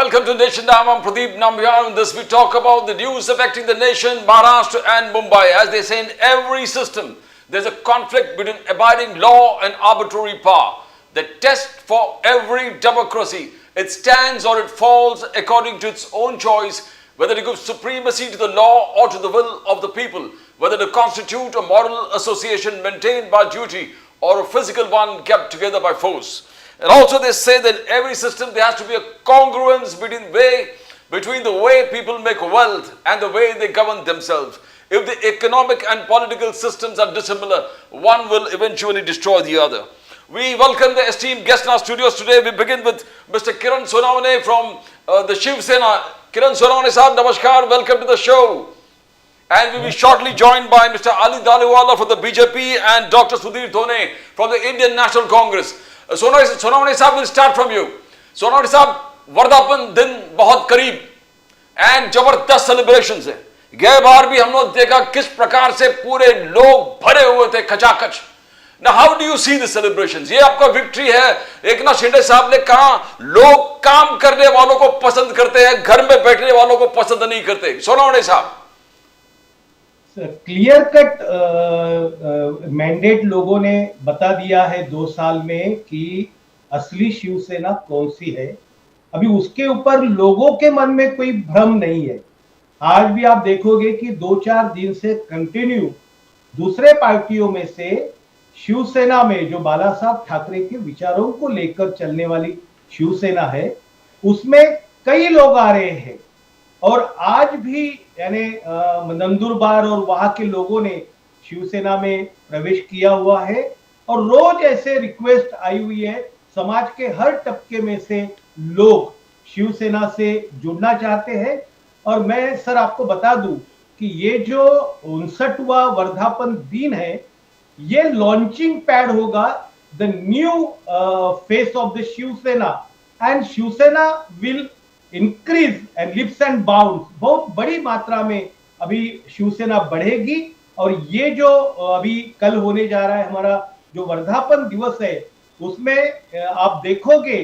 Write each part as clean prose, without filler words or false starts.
welcome to Nation Now. I'm Pradeep Nambiar. In this, we talk about the news affecting the nation, Maharashtra and Mumbai. As they say in every system, there's a conflict between abiding law and arbitrary power. The test for every democracy, it stands or it falls according to its own choice, whether to give supremacy to the law or to the will of the people, whether to constitute a moral association maintained by duty or a physical one kept together by force. And also they say that every system there has to be a congruence between the way people make wealth and the way they govern themselves. If the economic and political systems are dissimilar, one will eventually destroy the other. We welcome the esteemed guest in our studios today. We begin with Mr. Kiran Sonawane from the Shiv Sena. Kiran Sonawane Sahab, namaskar, welcome to the show. And we will be shortly joined by Mr. Ali Daliwala from the BJP and Dr. Sudhir Thone from the Indian National Congress. Sonawane साहब will start from you. Sonawane साहब, वर्धापन दिन बहुत करीब and जबरदस्त celebration है. गए बार भी हम लोग देखा किस प्रकार से पूरे लोग भरे हुए थे खचाखच. Now how do you see the celebrations? ये आपका विक्ट्री है. एकनाथ शिंदे साहब ने कहा लोग काम करने वालों को पसंद करते हैं, घर में बैठने वालों को पसंद नहीं करते. सोनावणे साहब, क्लियर कट मैंडेट लोगों ने बता दिया है 2 साल में कि असली शिवसेना कौन सी है. अभी उसके ऊपर लोगों के मन में कोई भ्रम नहीं है. आज भी आप देखोगे कि 2-4 दिन से कंटिन्यू दूसरे पार्टियों में से शिवसेना में जो बाला साहब ठाकरे के विचारों को लेकर चलने वाली शिवसेना है, उसमें कई लोग आ रहे हैं. और आज भी यानी नंदुरबार और वहां के लोगों ने शिवसेना में प्रवेश किया हुआ है. और रोज ऐसे रिक्वेस्ट आई हुई है, समाज के हर तबके में से लोग शिवसेना से जुड़ना चाहते हैं. और मैं सर आपको बता दूं कि ये जो 59वां वर्धापन दिन है, ये लॉन्चिंग पैड होगा the new face of the Shiv Sena. And Shiv Sena will increase and leaps and bounds. बहुत बड़ी मात्रा में अभी शिवसेना बढ़ेगी. और ये जो अभी कल होने जा रहा है हमारा जो वर्धापन दिवस है, उसमें आप देखोगे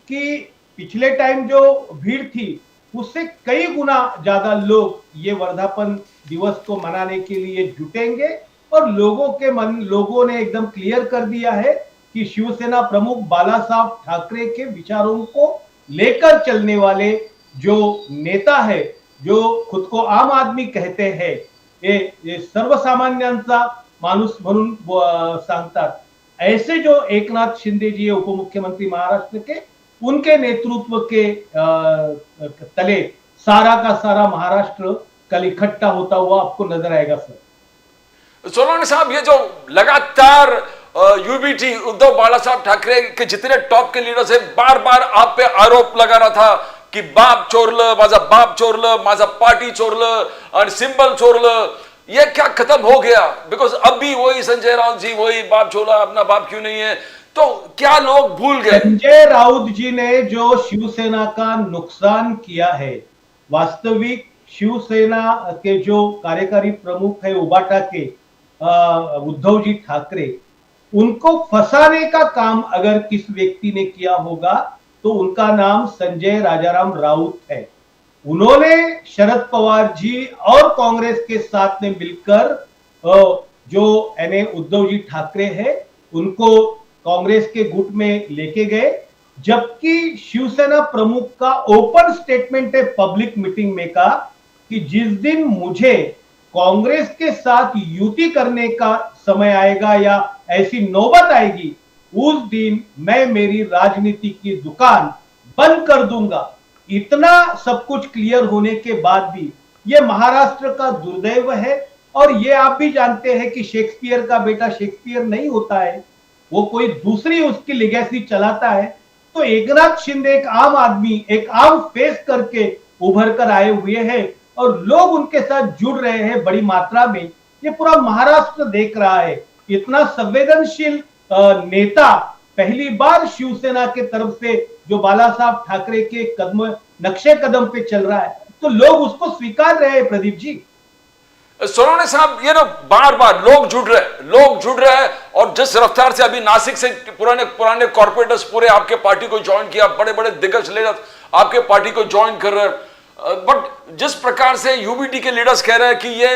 कि पिछले टाइम जो भीड़ थी उससे कई गुना ज्यादा लोग ये वर्धापन दिवस को मनाने के लिए जुटेंगे. और लोगों ने एकदम क्लियर कर दिया है कि शिवसेना प्रमुख बाला साहब ठाकरे के विचारों को लेकर चलने वाले जो नेता है, जो खुद को आम आदमी कहते हैं, ये सर्वसामान्यांचा माणूस म्हणून सांगतात, ऐसे जो एकनाथ शिंदे जी उपमुख्यमंत्री महाराष्ट्र के, उनके नेतृत्व के तले सारा का सारा महाराष्ट्र कल इकट्ठा होता हुआ आपको नजर आएगा. सर सोनावणे साहब, ये जो लगातार यूबीटी उद्धव बाला साहब ठाकरे के जितने टॉप के लीडर्स हैं, बार बार आप पे आरोप लगा रहा था कि बाप चोरलं, माझा बाप चोरलं, माझा पार्टी चोरलं और सिंबल चोरलं. ये क्या खत्म हो गया? बिकॉज अब भी वही संजय राउत जी वही बाप चोरा, अपना बाप क्यों नहीं है? तो क्या लोग भूल गए? संजय राउत जी ने जो शिवसेना का नुकसान किया है, वास्तविक शिवसेना के जो कार्यकारी प्रमुख है उबाटा के उद्धव जी ठाकरे, उनको फंसाने का काम अगर किस व्यक्ति ने किया होगा तो उनका नाम संजय राजाराम राउत है. उन्होंने शरद पवार जी और कांग्रेस के साथ में मिलकर जो यानी उद्धव जी ठाकरे है उनको कांग्रेस के गुट में लेके गए. जबकि शिवसेना प्रमुख का ओपन स्टेटमेंट है पब्लिक मीटिंग में का कि जिस दिन मुझे कांग्रेस के साथ युति करने का समय आएगा या ऐसी नौबत आएगी, उस दिन मैं मेरी राजनीति की दुकान बंद कर दूंगा. इतना सब कुछ क्लियर होने के बाद भी ये महाराष्ट्र का दुर्दैव है. और ये आप भी जानते हैं कि शेक्सपियर का बेटा शेक्सपियर नहीं होता है, वो कोई दूसरी उसकी लेगेसी चलाता है. तो एकनाथ शिंदे एक आम आदमी, एक आम फेस करके उभर कर आए हुए हैं और लोग उनके साथ जुड़ रहे हैं बड़ी मात्रा में. ये पूरा महाराष्ट्र देख रहा है. इतना संवेदनशील नेता पहली बार शिवसेना के तरफ से जो बाला साहब ठाकरे के नक्शे कदम पे चल रहा है, तो लोग उसको स्वीकार रहे हैं. प्रदीप जी, सोनावणे साहब, ये ना बार बार लोग जुड़ रहे हैं और जिस रफ्तार से अभी नासिक से पुराने कॉर्पोरेटर्स पूरे आपके पार्टी को ज्वाइन किया, बड़े बड़े दिग्गज लीडर्स आपके पार्टी को ज्वाइन कर रहे हैं। बट जिस प्रकार से यूबीटी के लीडर्स कह रहे हैं कि ये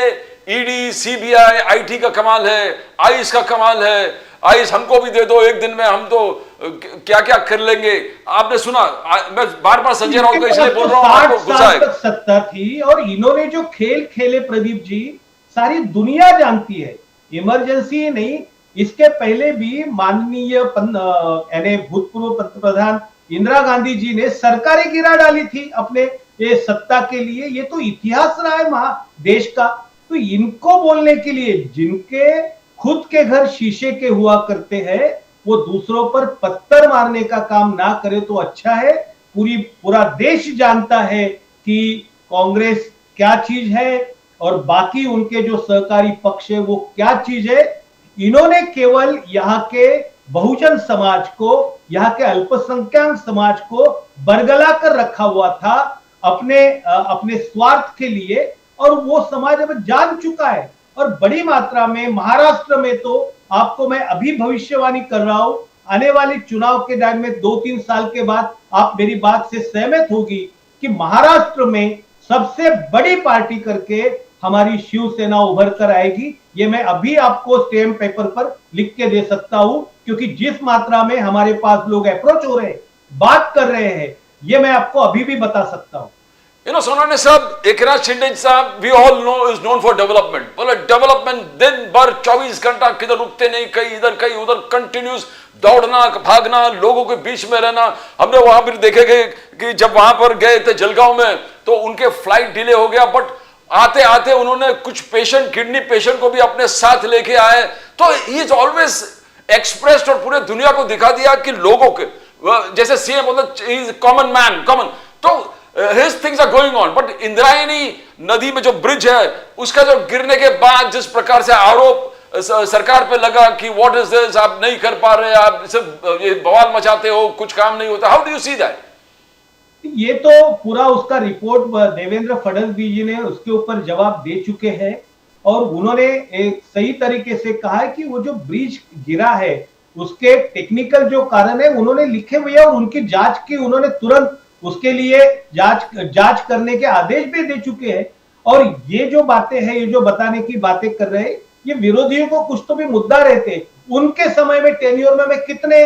ईडी, सीबीआई, आईटी का कमाल है, आईएस का कमाल है, आईएस हमको भी दे दो, एक दिन में हम तो क्या क्या कर लेंगे। आपने सुना, मैं बार बार संजय राउत को इसलिए बोल रहा हूं, आपको गुस्सा है। 60 साल तक सत्ता थी और इन्होंने जो खेल खेले प्रदीप जी, सारी दुनिया जानती है। इमरजेंसी नहीं, इसके पहले भी माननीय यानी भूतपूर्व पंतप्रधान इंदिरा गांधी जी ने सरकारें गिरा डाली थी अपने ये सत्ता के लिए। ये तो इतिहास रहा है देश का। तो इनको बोलने के लिए, जिनके खुद के घर शीशे के हुआ करते हैं, वो दूसरों पर पत्थर मारने का काम ना करे तो अच्छा है। पूरा देश जानता है कि कांग्रेस क्या चीज है और बाकी उनके जो सहकारी पक्ष है वो क्या चीज है। इन्होंने केवल यहाँ के बहुजन समाज को, यहाँ के अल्पसंख्यक समाज को बरगला कर रखा हुआ था अपने स्वार्थ के लिए, और वो समाज अब जान चुका है। और बड़ी मात्रा में महाराष्ट्र में तो आपको मैं अभी भविष्यवाणी कर रहा हूं, आने वाले चुनाव के टाइम में 2-3 साल के बाद आप मेरी बात से सहमत होगी कि महाराष्ट्र में सबसे बड़ी पार्टी करके हमारी शिवसेना उभर कर आएगी। ये मैं अभी आपको स्टैम्प पेपर पर लिख के दे सकता हूं, क्योंकि जिस मात्रा में हमारे पास लोग अप्रोच हो रहे हैं, बात कर रहे हैं, ये मैं आपको अभी भी बता सकता हूं। सोनाने साहब, एकनाथ शिंदे साहब, we all know is known for development. बोले डेवलपमेंट दिन भर 24 घंटा किधर रुकते नहीं, कहीं इधर कहीं उधर, कंटिन्यूस दौड़ना, भागना, लोगों के बीच में रहना। हमने वहां भी देखे कि जब वहां पर गए थे जलगांव में, तो उनके फ्लाइट डिले हो गया, बट आते आते उन्होंने कुछ पेशेंट, किडनी पेशेंट को भी अपने साथ लेके आए। तो ही इज ऑलवेज एक्सप्रेस्ड और पूरे दुनिया को दिखा दिया कि लोगों के, जैसे सीएम बोलते he is common man, common. तो his things are going on, but Indrayani नदी में जो ब्रिज है, उसका जो गिरने के बाद जिस प्रकार से आरोप सरकार पे लगा कि व्हाट इज दिस, आप नहीं कर पा रहे, आप सिर्फ ये बवाल मचाते हो, कुछ काम नहीं होता। How do you see that? ये तो पूरा उसका रिपोर्ट देवेंद्र फडणवीस जी ने उसके ऊपर जवाब दे चुके हैं, और उन्होंने एक सही तरीके से कहा है कि वो जो ब्रिज गिरा है उसके टेक्निकल जो कारण है उन्होंने लिखे हुए हैं, और उनकी जांच की उन्होंने तुरंत उसके लिए जांच करने के आदेश भी दे चुके हैं। और ये जो बातें हैं, ये जो बताने की बातें कर रहे हैं, ये विरोधियों को कुछ तो भी मुद्दा रहते। उनके समय में टेन्योर में मैं कितने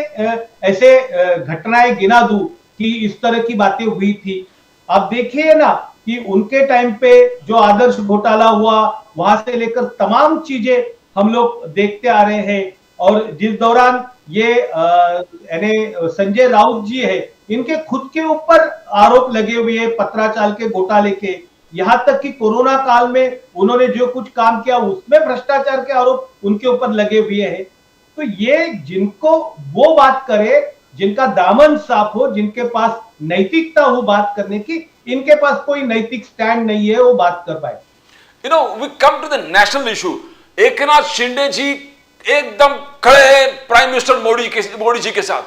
ऐसे घटनाएं गिना दूं कि इस तरह की बातें हुई थी। आप देखिए ना कि उनके टाइम पे जो आदर्श घोटाला हुआ, वहां से लेकर तमाम चीजें हम लोग देखते आ रहे हैं। और जिस दौरान ये यानी संजय राउत जी है, इनके खुद के ऊपर आरोप लगे हुए हैं पत्राचार के घोटाले के, यहां तक कि कोरोना काल में उन्होंने जो कुछ काम किया उसमें भ्रष्टाचार के आरोप उनके ऊपर लगे हुए हैं। तो ये जिनको वो बात करे, जिनका दामन साफ हो, जिनके पास नैतिकता हो बात करने की, इनके पास कोई नैतिक स्टैंड नहीं है वो बात कर पाए। We come to the national issue. Eknath Shinde ji एकदम खड़े हैं प्राइम मिनिस्टर मोदी जी के साथ।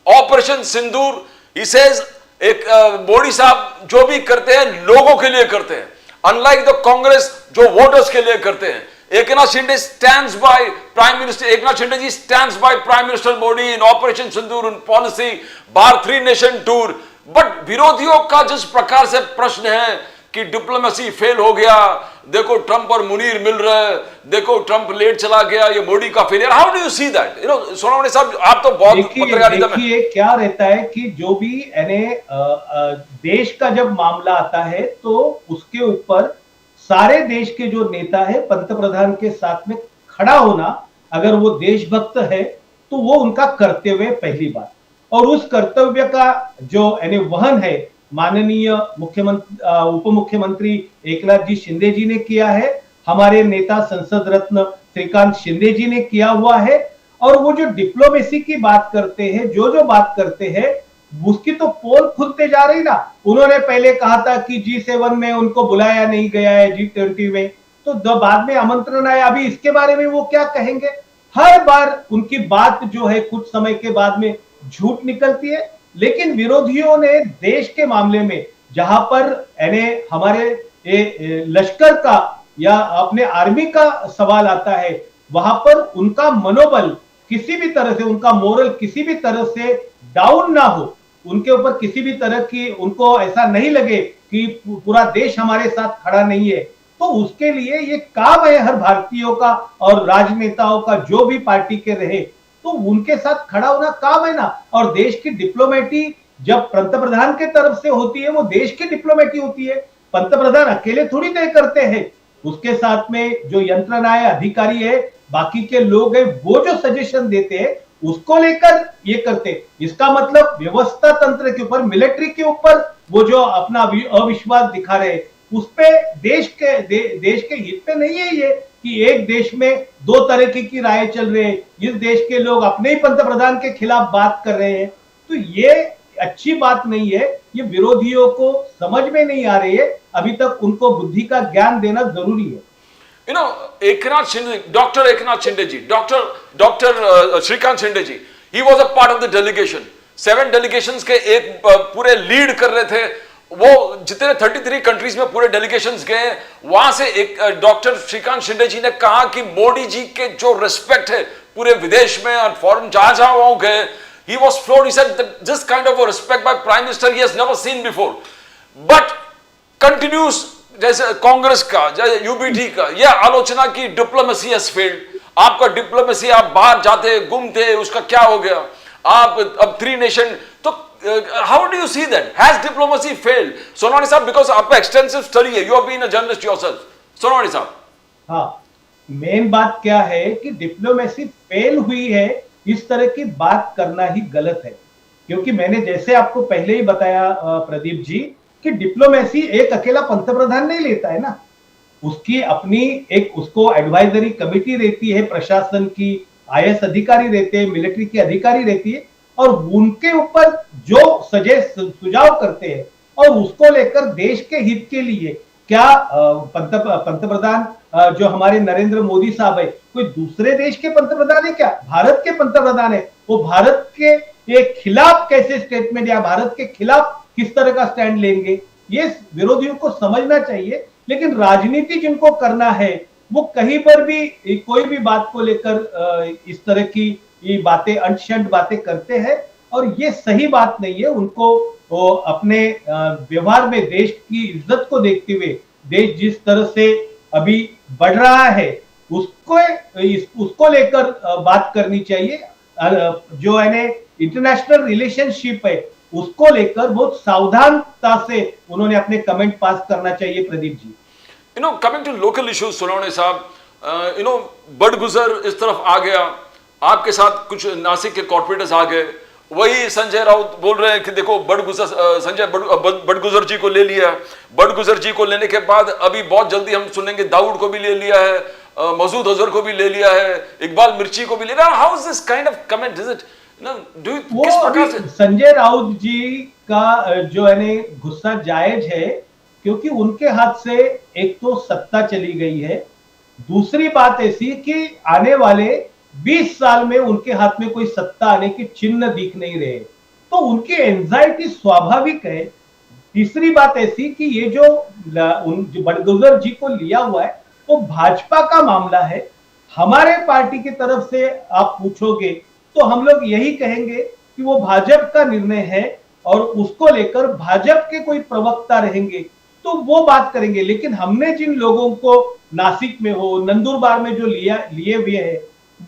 ऑपरेशन सिंदूर, he says, एक मोदी साहब जो भी करते हैं लोगों के लिए करते हैं, अनलाइक द कांग्रेस जो वोटर्स के लिए करते हैं। Eknath Shinde stands by prime minister, Eknath Shinde ji stands by prime minister Modi in operation Sindoor, in policy, Bharat 3 nation tour. But विरोधियों का जिस प्रकार से प्रश्न है कि डिप्लोमेसी फेल हो गया, देखो ट्रंप और मुनीर मिल रहे, देखो ट्रंप लेट चला गया, ये मोदी का failure. How do you see that? Sonawane साहब, आप तो बहुत पत्रकारिता में। देखिए क्या रहता है कि जो भी यानी देश का जब मामला आता है तो उसके ऊपर सारे देश के जो नेता है, पंतप्रधान के साथ में खड़ा होना, अगर वो देशभक्त है तो वो उनका कर्तव्य पहली बात। और उस कर्तव्य का जो यानी वहन है माननीय मुख्यमंत्री, उप मुख्यमंत्री एकनाथ जी शिंदे जी ने किया है, हमारे नेता संसद रत्न श्रीकांत शिंदे जी ने किया हुआ है। और वो जो डिप्लोमेसी की बात करते हैं, जो बात करते हैं, उसकी तो पोल खुलते जा रही ना। उन्होंने पहले कहा था कि G7 में उनको बुलाया नहीं गया है, G20 में, तो बाद में आमंत्रण आया, अभी इसके बारे में वो क्या कहेंगे? हर बार उनकी बात जो है कुछ समय के बाद में झूठ निकलती है। लेकिन विरोधियों ने देश के मामले में, जहां पर यानी हमारे लश्कर का या अपने आर्मी का सवाल आता है, वहां पर उनका मनोबल किसी भी तरह से, उनका मोरल किसी भी तरह से डाउन ना हो, उनके ऊपर किसी भी तरह की, उनको ऐसा नहीं लगे कि पूरा देश हमारे साथ खड़ा नहीं है, तो उसके लिए ये काम है हर भारतीयों का और राजनेताओं का, जो भी पार्टी के रहे, तो उनके साथ खड़ा होना काम है ना। और देश की डिप्लोमेटी जब पंतप्रधान के तरफ से होती है, वो देश की डिप्लोमेटी होती है, पंतप्रधान अकेले थोड़ी तय करते हैं। उसके साथ में जो यंत्रणाएं, अधिकारी है, बाकी के लोग हैं, वो जो सजेशन देते हैं उसको लेकर ये करते। इसका मतलब व्यवस्था तंत्र के ऊपर, मिलिट्री के ऊपर वो जो अपना अविश्वास दिखा रहे, उस पे देश के हित पे नहीं है ये कि एक देश में दो तरह की राय चल रही है, इस देश के लोग अपने ही पंतप्रधान के खिलाफ बात कर रहे हैं, तो ये अच्छी बात नहीं है। ये विरोधियों को समझ में नहीं आ रही है, अभी तक उनको बुद्धि का ज्ञान देना जरूरी है। You know, Eknath Shinde, Dr. Eknath Shinde ji, Dr. Shrikant Shinde ji, he was a part of the delegation. 7 delegations के एक पूरे लीड कर रहे थे। वो जितने 33 कंट्रीज में पूरे डेलीगेशंस गए, वहां से एक डॉक्टर श्रीकांत शिंदे जी ने कहा कि मोदी जी के जो रिस्पेक्ट है पूरे विदेश में और फॉरेन जहां वहां गए, he was floored. He said that this kind of a respect by prime minister he has never seen before. But continues जैसे कांग्रेस का, जैसे यूबीटी का, यह आलोचना की डिप्लोमेसी हैज फेल्ड। आपका डिप्लोमेसी, आप बाहर जाते घूमते, उसका क्या हो गया? आप अब 3 नेशन, तो how do you see that? Has diplomacy failed? Sonwani साहब, बिकॉज आपका एक्सटेंसिव स्टडी है, you have been a journalist yourself. Sonwani साहब, हाँ, मेन बात क्या है कि डिप्लोमेसी फेल हुई है, इस तरह की बात करना ही गलत है। क्योंकि मैंने जैसे आपको पहले ही बताया प्रदीप जी, कि डिप्लोमेसी एक अकेला पंतप्रधान नहीं लेता है ना, उसकी अपनी एक, उसको एडवाइजरी कमेटी रहती है, प्रशासन की आईएएस अधिकारी रहते हैं, मिलिट्री के अधिकारी रहती है, और उनके ऊपर जो सुझाव करते हैं और उसको लेकर देश के हित के लिए क्या पंतप्रधान जो हमारे नरेंद्र मोदी साहब है, कोई दूसरे देश के पंतप्रधान है क्या? भारत के पंतप्रधान है। वो भारत के खिलाफ कैसे स्टेटमेंट या भारत के खिलाफ किस तरह का स्टैंड लेंगे, ये विरोधियों को समझना चाहिए। लेकिन राजनीति जिनको करना है, वो कहीं पर भी कोई भी बात को लेकर इस तरह की ये बातें, अंशंट बातें करते हैं, और ये सही बात नहीं है। उनको वो अपने व्यवहार में देश की इज्जत को देखते हुए, देश जिस तरह से अभी बढ़ रहा है, उसको लेकर बात करनी चाहिए। जो है इंटरनेशनल रिलेशनशिप है, उसको लेकर बहुत सावधानता से उन्होंने अपने कमेंट पास करना चाहिए। Pradeep ji, coming to local issues, Sonawane साहब, बड़गुजर इस तरफ आ गया, आपके साथ कुछ नासिक के कॉर्पोरेटर्स आ गए, वही संजय राउत बोल रहे हैं कि देखो संजय बड़गुजर जी को ले लिया। बड़गुजर जी को लेने के बाद अभी बहुत जल्दी हम सुनेंगे दाऊद को भी ले लिया है, मसूद अजहर को भी ले लिया है, इकबाल मिर्ची को भी ले लिया। How is this kind of comment? Is it किस प्रकार से? संजय राउत जी का जो है गुस्सा जायज है, क्योंकि उनके हाथ से एक तो सत्ता चली गई है, दूसरी बात ऐसी कि आने वाले 20 साल में उनके हाथ में कोई सत्ता आने के चिन्ह दिख नहीं रहे, तो उनकी एंजाइटी स्वाभाविक है। तीसरी बात ऐसी कि ये जो बड़गुजर जी को लिया हुआ है, वो भाजपा का मामला है। हमारे पार्टी की तरफ से आप पूछोगे तो हम लोग यही कहेंगे कि वो भाजपा का निर्णय है, और उसको लेकर भाजपा के कोई प्रवक्ता रहेंगे तो वो बात करेंगे। लेकिन हमने जिन लोगों को नासिक में हो, नंदुरबार में जो लिए हुए हैं,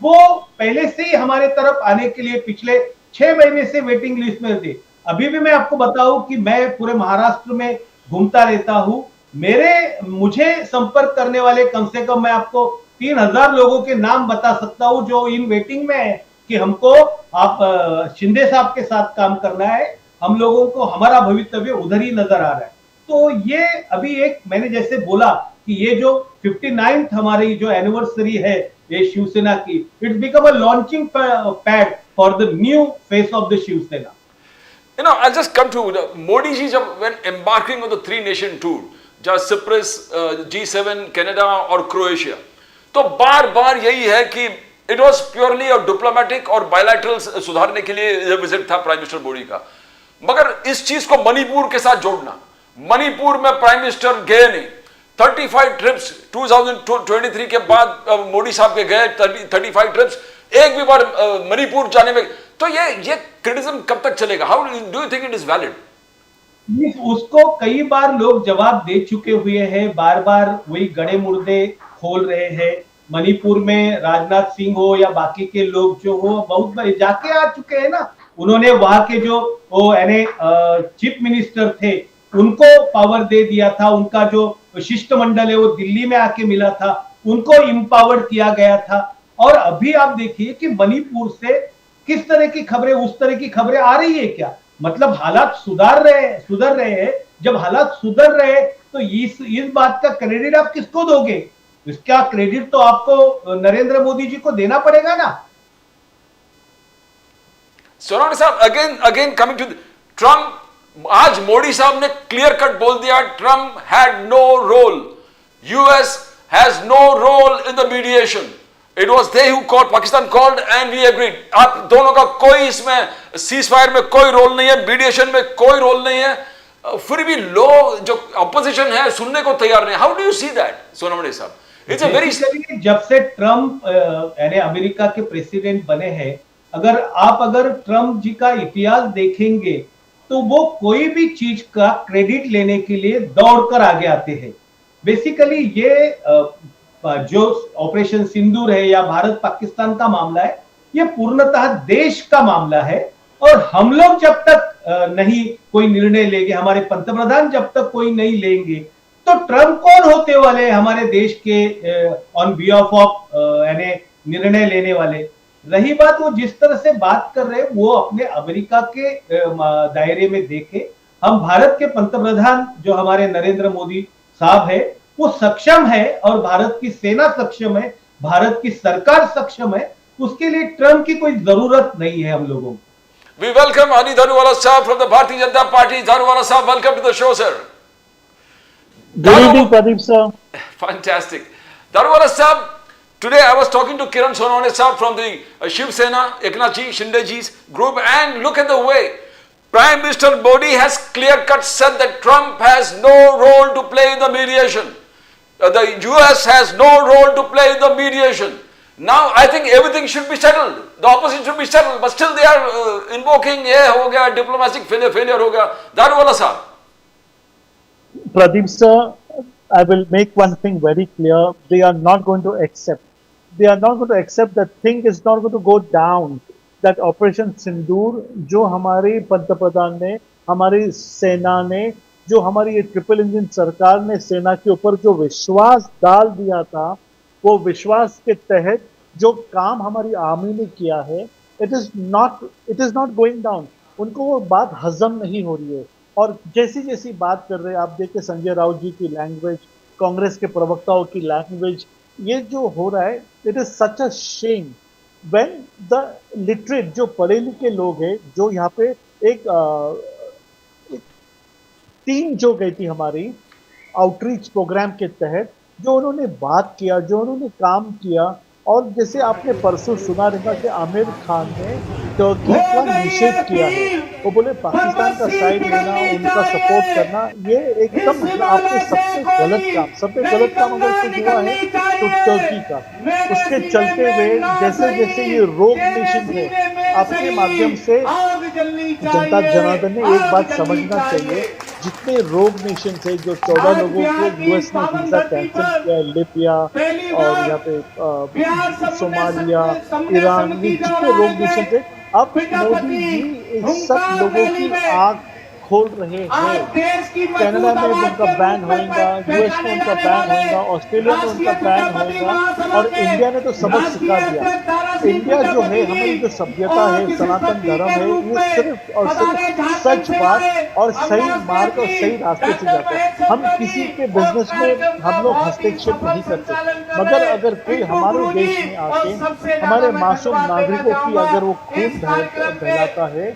वो पहले से ही हमारे तरफ आने के लिए पिछले 6 महीने से वेटिंग लिस्ट में थे। अभी भी मैं आपको बताऊं कि मैं पूरे महाराष्ट्र में घूमता रहता हूं, मुझे संपर्क करने वाले कम से कम मैं आपको 3000 लोगों के नाम बता सकता हूं जो इन वेटिंग में है कि हमको आप शिंदे साहब के साथ काम करना है, हम लोगों को हमारा भवितव्य उधर ही नजर आ रहा है। तो ये अभी एक, मैंने जैसे बोला कि ये जो 59th हमारी जो एनिवर्सरी है ये शिवसेना की, it's become a launching pad for the new face of the Shiv Sena. I'll just come to Modi ji when embarking on the 3 nation tour, जहाँ Cyprus, G7, कनाडा और क्रोएशिया, तो बार बार यही है कि इट वॉज प्योरली और डिप्लोमेटिक और bilateral सुधारने के लिए यह विजिट था प्राइम मिनिस्टर मोदी का। मगर इस चीज को मणिपुर के साथ जोड़ना, मणिपुर में प्राइम मिनिस्टर गए नहीं। 35 ट्रिप्स 2023 के बाद मोदी साहब के गए, 35 ट्रिप्स, एक भी बार मणिपुर जाने में तो ये क्रिटिसिज्म कब तक चलेगा? How do you think it is valid? उसको कई बार लोग जवाब दे चुके हुए हैं, बार बार वही गड़े मुर्दे खोल रहे हैं। मणिपुर में राजनाथ सिंह हो या बाकी के लोग जो हो, बहुत बार जाके आ चुके हैं ना। उन्होंने वहां के जो वो यानी चीफ मिनिस्टर थे उनको पावर दे दिया था। उनका जो शिष्टमंडल है वो दिल्ली में आके मिला था, उनको इम्पावर्ड किया गया था। और अभी आप देखिए कि मणिपुर से किस तरह की खबरें, उस तरह की खबरें आ रही है क्या? मतलब हालात सुधर रहे हैं। जब हालात सुधर रहे हैं तो इस बात का क्रेडिट आप किसको दोगे? इसका क्रेडिट तो आपको नरेंद्र मोदी जी को देना पड़ेगा ना। सोनावणे साहब, अगेन कमिंग टू ट्रम्प, आज मोदी साहब ने क्लियर कट बोल दिया, Trump had no role, US has no role in the mediation, it was they who called, Pakistan called and we agreed. आप दोनों का कोई इसमें सीज फायर में कोई रोल नहीं है, मीडिएशन में कोई रोल नहीं है, फिर भी लोग जो अपोजिशन है सुनने को तैयार नहीं। How do you see that Sonawane साहब? इट्स अ वेरी, जब से ट्रम्प यानी अमेरिका के प्रेसिडेंट बने हैं, अगर ट्रम्प जी का इतिहास देखेंगे तो वो कोई भी चीज का क्रेडिट लेने के लिए दौड़कर आगे आते हैं। बेसिकली ये जो ऑपरेशन सिंदूर है या भारत पाकिस्तान का मामला है, ये पूर्णतः देश का मामला है। और हम लोग जब तक नहीं कोई निर्णय लेंगे, हमारे पंतप्रधान जब तक कोई नहीं लेंगे, तो ट्रम्प कौन होते वाले हमारे देश के ऑन बिहाफ ऑफ यानी निर्णय लेने वाले? रही बात वो जिस तरह से बात कर रहे हैं वो अपने अमेरिका के दायरे में देखे। हम भारत के पंतप्रधान जो हमारे नरेंद्र मोदी साहब है वो सक्षम है, और भारत की सेना सक्षम है, भारत की सरकार सक्षम है। उसके लिए ट्रम्प की कोई जरूरत नहीं है हम लोगों को। We welcome Ani Dhanuwala sir from the Bharatiya Janata Party. Dhanuwala sir, welcome to the show, sir. Good evening, Pradeep sir. Fantastic. Dhanuwala sir, today I was talking to Kiran Sonawane sir from the Shiv Sena, Eknath ji, Shinde ji's group, and look at the way Prime Minister Modi has clear-cut said that Trump has no role to play in the mediation. The US has no role to play in the mediation. Now I think everything should be settled. The opposition should be settled, but still they are invoking ये हो गया diplomatic failure हो गया. Dhanuwala sir. Pradeep sir, I will make one thing very clear. They are not going to accept. They are not going to accept that thing is not going to go down. That Operation Sindoor, जो हमारे पंतप्रधान ने, हमारी सेना ने, जो हमारी ये ट्रिपल इंजन सरकार ने सेना के ऊपर जो विश्वास डाल दिया था, वो विश्वास के तहत जो काम हमारी आर्मी ने किया है, it is not going down. उनको वो बात हजम नहीं हो रही है। और जैसी जैसी बात कर रहे हैं आप, देखिए संजय राउत जी की लैंग्वेज, कांग्रेस के प्रवक्ताओं की लैंग्वेज, ये जो हो रहा है, it is such a shame when the literate, जो पढ़े लिखे लोग हैं, जो यहाँ पे एक टीम जो गई थी हमारी आउटरीच प्रोग्राम के तहत, जो उन्होंने बात किया, जो उन्होंने काम किया, और जैसे आपने परसों सुना रहेगा कि आमिर खान ने टर्की का निषेध किया है। वो बोले पाकिस्तान का साइड लेना, उनका सपोर्ट करना, ये एकदम आपने सबसे गलत काम अगर कुछ हुआ है तो टर्की का। उसके चलते हुए जैसे जैसे ये रोग नेशन है, आपके माध्यम से जनता जनार्दन ने एक बात समझना चाहिए, जितने रोग नेशन थे, जो 14 लोगों को यूएस ने वीजा कैंसिल किया, लिबिया और यहाँ पे सोमालिया, ईरान, ये जितने रोग नेशन थे, अब मोदी जी इन सब लोगों की आंख खोल रहे हैं। कनाडा में उनका बैन होगा, यूएस में उनका बैन होगा, ऑस्ट्रेलिया में उनका बैन होगा, और इंडिया ने तो सबक सिखा दिया। इंडिया जो है, हमारी जो सभ्यता है, सनातन धर्म है, ये सिर्फ और सिर्फ सच बात और सही मार्ग और सही रास्ते से जाता है। हम किसी के बिजनेस में हम लोग हस्तक्षेप नहीं करते, मगर अगर कोई हमारे देश में आके हमारे मासूम नागरिकों की अगर वो खून बहलाता है,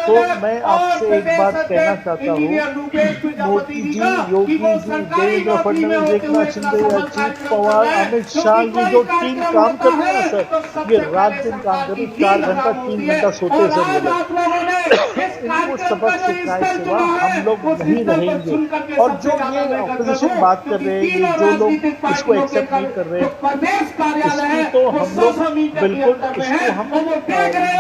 तो मैं आपसे एक बात कहना चाहता हूँ, मोदी जी, योगी जी, देवेंद्र फडणवीस, एकनाथ शिंदे, अजीत पवार, अमित शाह, ये जो टीम काम कर रहे हैं सर, ये रात दिन काम कर रही, 4 घंटा 3 घंटा सोते सर ये लोग। इनको सबक सिखाए सिवा हम लोग नहीं रहेंगे। और जो ये ऑपोजिशन बात कर रहे हैं, ये जो लोग इसको एक्सेप्ट नहीं कर रहे, इसकी तो हम लोग बिल्कुल इसको हम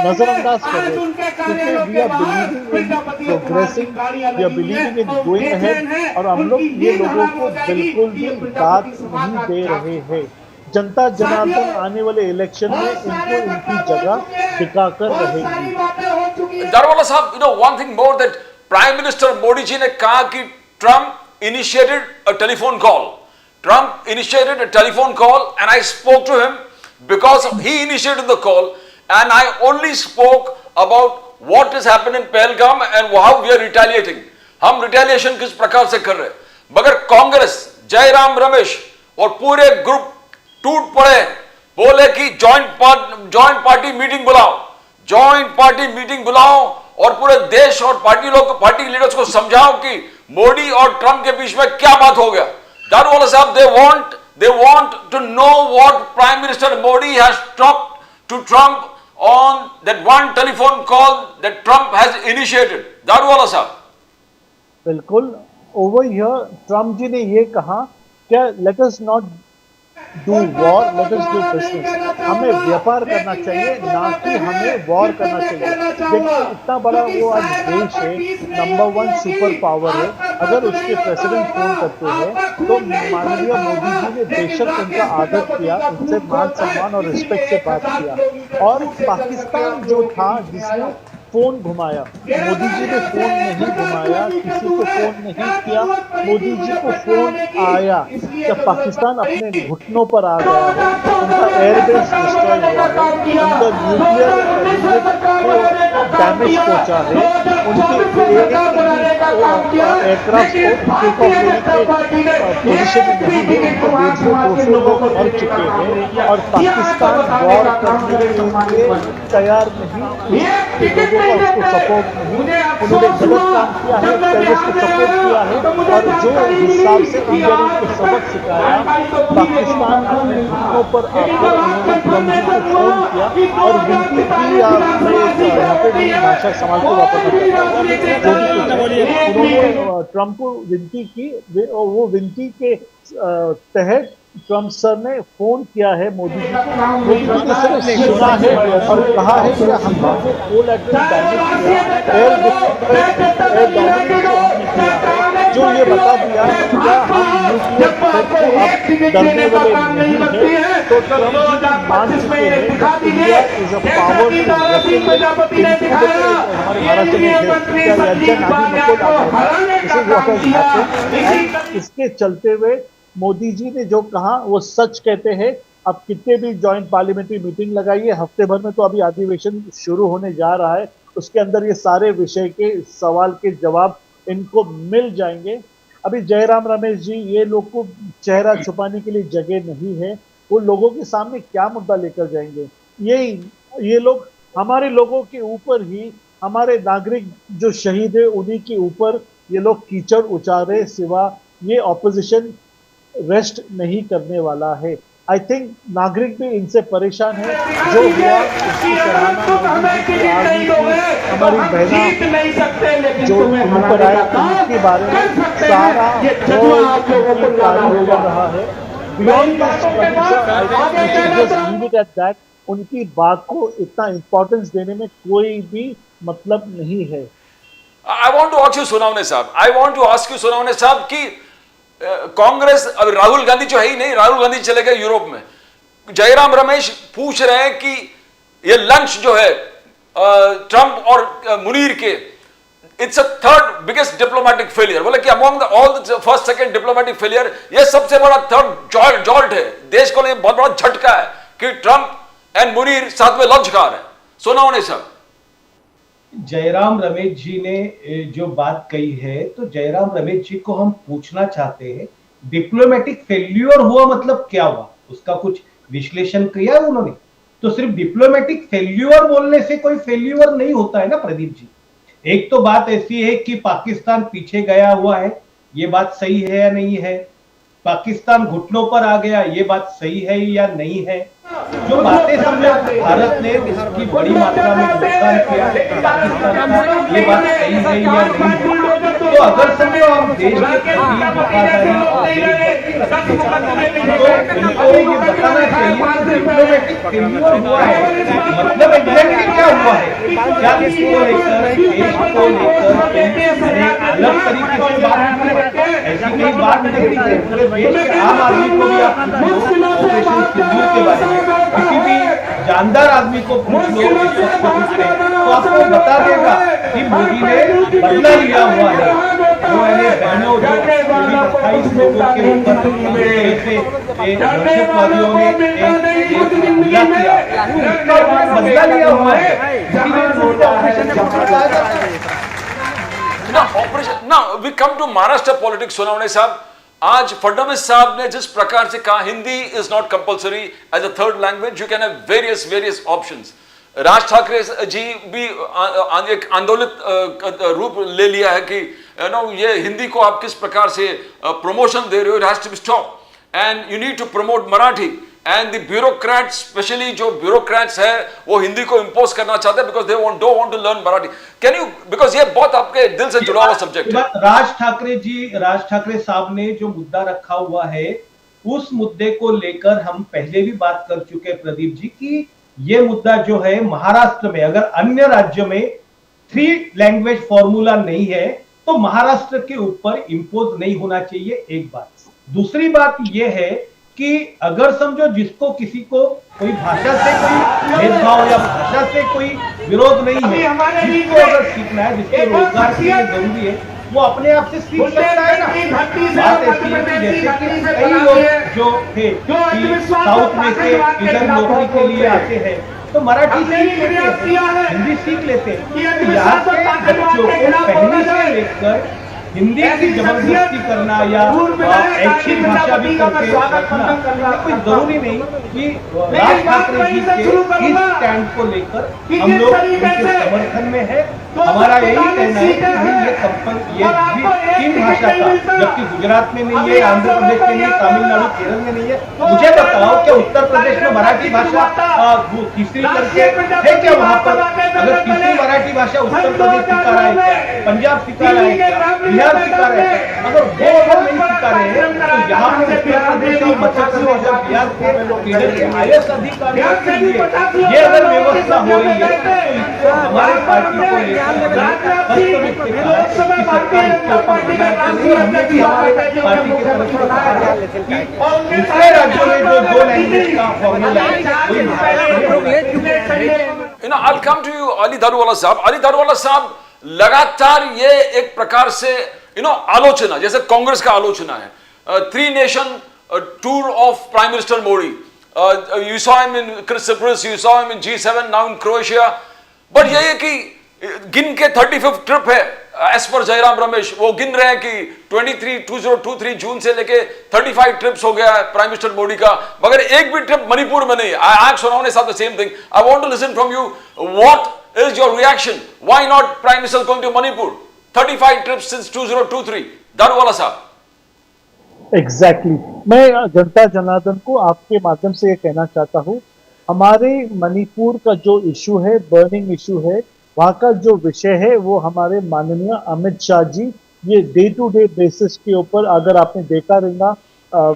नजरअंदाज कर रहे हैं, क्योंकि we are believing in progressing, we are believing in going ahead, और हम लोग ये लोगों को बिल्कुल भी दाद नहीं दे रहे हैं। जनता जनार्दन आने वाले इलेक्शन में इनको इनकी जगह दिखाकर रहेगी। दारूवाला साहब, one thing more that Prime Minister Modi ji ने कहा कि Trump initiated a telephone call. Trump initiated a telephone call and I spoke to him because he initiated the call and I only spoke about what has happened in Pahalgam and how we are retaliating. हम retaliation किस प्रकार से कर रहे हैं, मगर कांग्रेस, जयराम रमेश और पूरे ग्रुप टूट पड़े, बोले कि जॉइंट पार्टी मीटिंग बुलाओ, जॉइंट पार्टी मीटिंग बुलाओ और पूरे देश और पार्टी लीडर्स को समझाओ कि मोदी और ट्रंप के बीच में क्या बात हो गया। दारूवाला साहब, they want to know what Prime Minister Modi has talked to Trump on that one telephone call that Trump has initiated. Daruwalla साहब, बिल्कुल ओवर हियर ट्रम्प जी ने ये कहा कि let us not do war, let us do business. हमें व्यापार करना चाहिए, ना कि हमें वॉर करना चाहिए। देखिए इतना बड़ा वो आज देश है, नंबर 1 सुपर पावर है, अगर उसके प्रेसिडेंट फोन करते हैं तो माननीय मोदी जी ने बेशक उनका आदर किया, उनसे मान सम्मान और रिस्पेक्ट से बात किया। और पाकिस्तान जो था जिसने फोन घुमाया, मोदी जी ने फोन नहीं घुमाया, किसी को फोन नहीं किया, मोदी जी को फोन आया जब पाकिस्तान अपने घुटनों पर आ गया है, उनका एयरबेस डिस्ट्रॉय हुआ है, उनका न्यूक्लियर यूनिट को डैमेज पहुंचा है, उनके एयरक्राफ्ट को टेक ऑफ लेने के पोजिशन में नहीं है, उनको 150-200 लोग मर चुके हैं और पाकिस्तान वॉर करने के लिए तैयार नहीं, उसको सपोर्ट नहीं, उन्होंने गलत काम किया है, टेररिस्ट को सपोर्ट किया है। और जो हिसाब से इंडिया ने उनको सबक सिखाया, पाकिस्तान अपने घुटनों पर आकर उन्होंने ट्रम्प जी को फोन किया और विनती की, यहाँ पे मेरी भाषा संभाल के वापस उन्होंने ट्रम्प को विनती की, वो विनती के तहत ट्रम्प सर ने फोन किया है मोदी जी को, मोदी जी ने सिर्फ सुना है और कहा है कि हम लोगों को कोलैटरल डैमेज किया, एयर डैमेज जो ये बता दिया क्या हम न्यूक्लियर थ्रेट को अब डरने वाले नहीं है। तो ट्रम्प जी मान चुके हैं India is a power to हमारे महाराष्ट्र में इसके चलते हुए मोदी जी ने जो कहा वो सच कहते हैं। अब कितने भी जॉइंट पार्लियामेंट्री मीटिंग लगाइए, हफ्ते भर में तो अभी अधिवेशन शुरू होने जा रहा है, उसके अंदर ये सारे विषय के सवाल के जवाब इनको मिल जाएंगे। अभी जयराम रमेश जी, ये लोग को चेहरा छुपाने के लिए जगह नहीं है, वो लोगों के सामने क्या मुद्दा लेकर जाएंगे। ये लोग हमारे लोगों के ऊपर ही, हमारे नागरिक जो शहीद है उन्हीं के ऊपर ये लोग कीचड़ उछाले, सिवा ये ऑपोजिशन रेस्ट नहीं करने वाला है। आई थिंक नागरिक भी इनसे परेशान है, जो हुआ उसकी सराहना हमारी बहना जो ऊपर आए उनके बारे में सारा हो रहा है। बियॉन्ड उनकी बात को इतना इंपॉर्टेंस देने में कोई भी मतलब नहीं है। I want to ask you Sonawane साहब, I want to ask you Sonawane साहब कि कांग्रेस, अब राहुल गांधी जो है ही नहीं, राहुल गांधी चले गए यूरोप में, जयराम रमेश पूछ रहे हैं कि ये लंच जो है ट्रंप और मुनीर के, it's a third biggest diplomatic failure. बोले कि among all the first second diplomatic failure, ये सबसे बड़ा थर्ड जॉल्ट है, देश को लिए बहुत बड़ा झटका है कि ट्रंप एंड मुनीर साथ में लंच खा रहे हैं। सोनावने साहब, जयराम रमेश जी ने जो बात कही है, तो जयराम रमेश जी को हम पूछना चाहते हैं, डिप्लोमेटिक फेल्यूर हुआ मतलब क्या हुआ, उसका कुछ विश्लेषण किया उन्होंने? तो सिर्फ डिप्लोमेटिक फेल्यूर बोलने से कोई फेल्यूर नहीं होता है ना प्रदीप जी। एक तो बात ऐसी है कि पाकिस्तान पीछे गया हुआ है, ये बात सही है या नहीं है। पाकिस्तान घुटनों पर आ गया, ये बात सही है या नहीं है? जो बातें समझो भारत ने इसकी बड़ी मात्रा में नुकसान किया पाकिस्तान का, ये बात सही है या नहीं है? तो अगर समझो हम देश के प्रति वफादारी और देशभक्ति रखते हैं तो इनको ये बताना चाहिए कि डिप्लोमेटिक फेल्यूर हुआ है, मतलब एग्जैक्टली क्या हुआ है, क्या इसको लेकर देश को लेकर अलग तरीके से बात की है? ऐसी कोई बात नहीं है। पूरे देश के आम आदमी को भी आप पूछ लो ऑपरेशन सिंदूर के बारे में, किसी भी जानदार आदमी को पूछ लो इस वक्त तो आपको बता देगा कि मोदी ने बदला लिया हुआ है। जो मैंने बहनों जो 28 लोगों के ऊपर दहशतवादियों ने हमला किया, उसका बदला लिया हुआ है, इसीलिए operation Now we come to Maharashtra politics. Sonawane साहब, आज फडणवीस साहब ने जिस प्रकार से कहा Hindi is not compulsory as a third language, you can have various options. Raj Thackeray ji भी एक आंदोलित रूप ले लिया है कि ये हिंदी को आप किस प्रकार से प्रमोशन दे रहे हो, it has to be stop and you need to promote Marathi. And the bureaucrats, specially जो ब्यूरोक्रेट्स है वो हिंदी को इंपोज करना चाहते हैं because they don't want to learn Marathi. Can you, because ये बहुत आपके दिल से जुड़ा हुआ सब्जेक्ट है। राज ठाकरे साहब ने जो मुद्दा रखा हुआ है उस मुद्दे को लेकर हम पहले भी बात कर चुके हैं प्रदीप जी की ये मुद्दा जो है महाराष्ट्र में, अगर अन्य राज्यों में 3 लैंग्वेज फॉर्मूला नहीं है तो महाराष्ट्र के ऊपर इंपोज नहीं होना चाहिए, एक बात। दूसरी बात यह है कि अगर समझो जिसको किसी को कोई भाषा से कोई भेदभाव या भाषा से कोई विरोध नहीं है, जिसको अगर सीखना है, जिसके रोजगार के लिए जरूरी है, वो अपने आप से सीख सकता है ना। बात ऐसी है कि जैसे कि कई लोग जो थे कि साउथ में से इधर नौकरी के लिए आते हैं तो मराठी सीख लेते हैं, हिंदी सीख लेते हैं। यहाँ के बच्चों को पहले से लेकर हिंदी की जबरदस्ती करना या ऐच्छिक भाषा भी करके रखना कोई जरूरी नहीं कि राज ठाकरे जी के इस स्टैंड को लेकर हम लोग उनके समर्थन में है। हमारा यही कहना है कि ये भी 3 भाषा का, जबकि गुजरात में नहीं है, आंध्र प्रदेश में नहीं है, तमिलनाडु केरल में नहीं है। मुझे बताओ कि उत्तर प्रदेश में मराठी भाषा तीसरी करके है क्या? वहां पर अगर तीसरी मराठी भाषा उत्तर प्रदेश सिखा रहा है, पंजाब सिखा रहा है, बिहार सिखा रहे हैं, अगर वो अगर नहीं सिखा रहे हैं तो यहाँ पर उत्तर प्रदेश और मध्य प्रदेश और बिहार के IAS अधिकारियों के लिए ये अगर व्यवस्था हो रही है तो इसको हमारे पार्टी को लेकर हमने भी हमारे पार्टी की तरफ से कहा कि दूसरे राज्यों में जो 2 लैंग्वेज का फॉर्मूला है। I'll come to you, Ali Daruwalla साहब। अली दारूवाला साहब, लगातार ये एक प्रकार से आलोचना, जैसे कांग्रेस का आलोचना है, 3 nation tour of prime minister Modi, you saw him in Cyprus, you saw him in G7, now in Croatia, but ये कि गिन के 35th ट्रिप है एज पर जयराम रमेश, वो गिन रहे हैं कि 2023 जून से लेके 35 ट्रिप्स हो गया है प्राइम मिनिस्टर मोदी का, मगर एक भी ट्रिप मणिपुर में नहीं है। आई आस्क्ड सोनावणे साहब the same thing. I want to listen from you, what is your reaction, why not prime minister going to Manipur? 35 trips since 2023। Daruwala साहब। एग्जैक्टली, मैं जनता जनार्दन को आपके माध्यम से ये कहना चाहता हूँ, हमारे मणिपुर का जो इशू है, बर्निंग इशू है, वहाँ का जो विषय है वो हमारे माननीय अमित शाह जी ये डे टू डे बेसिस के ऊपर, अगर आपने देखा रहेगा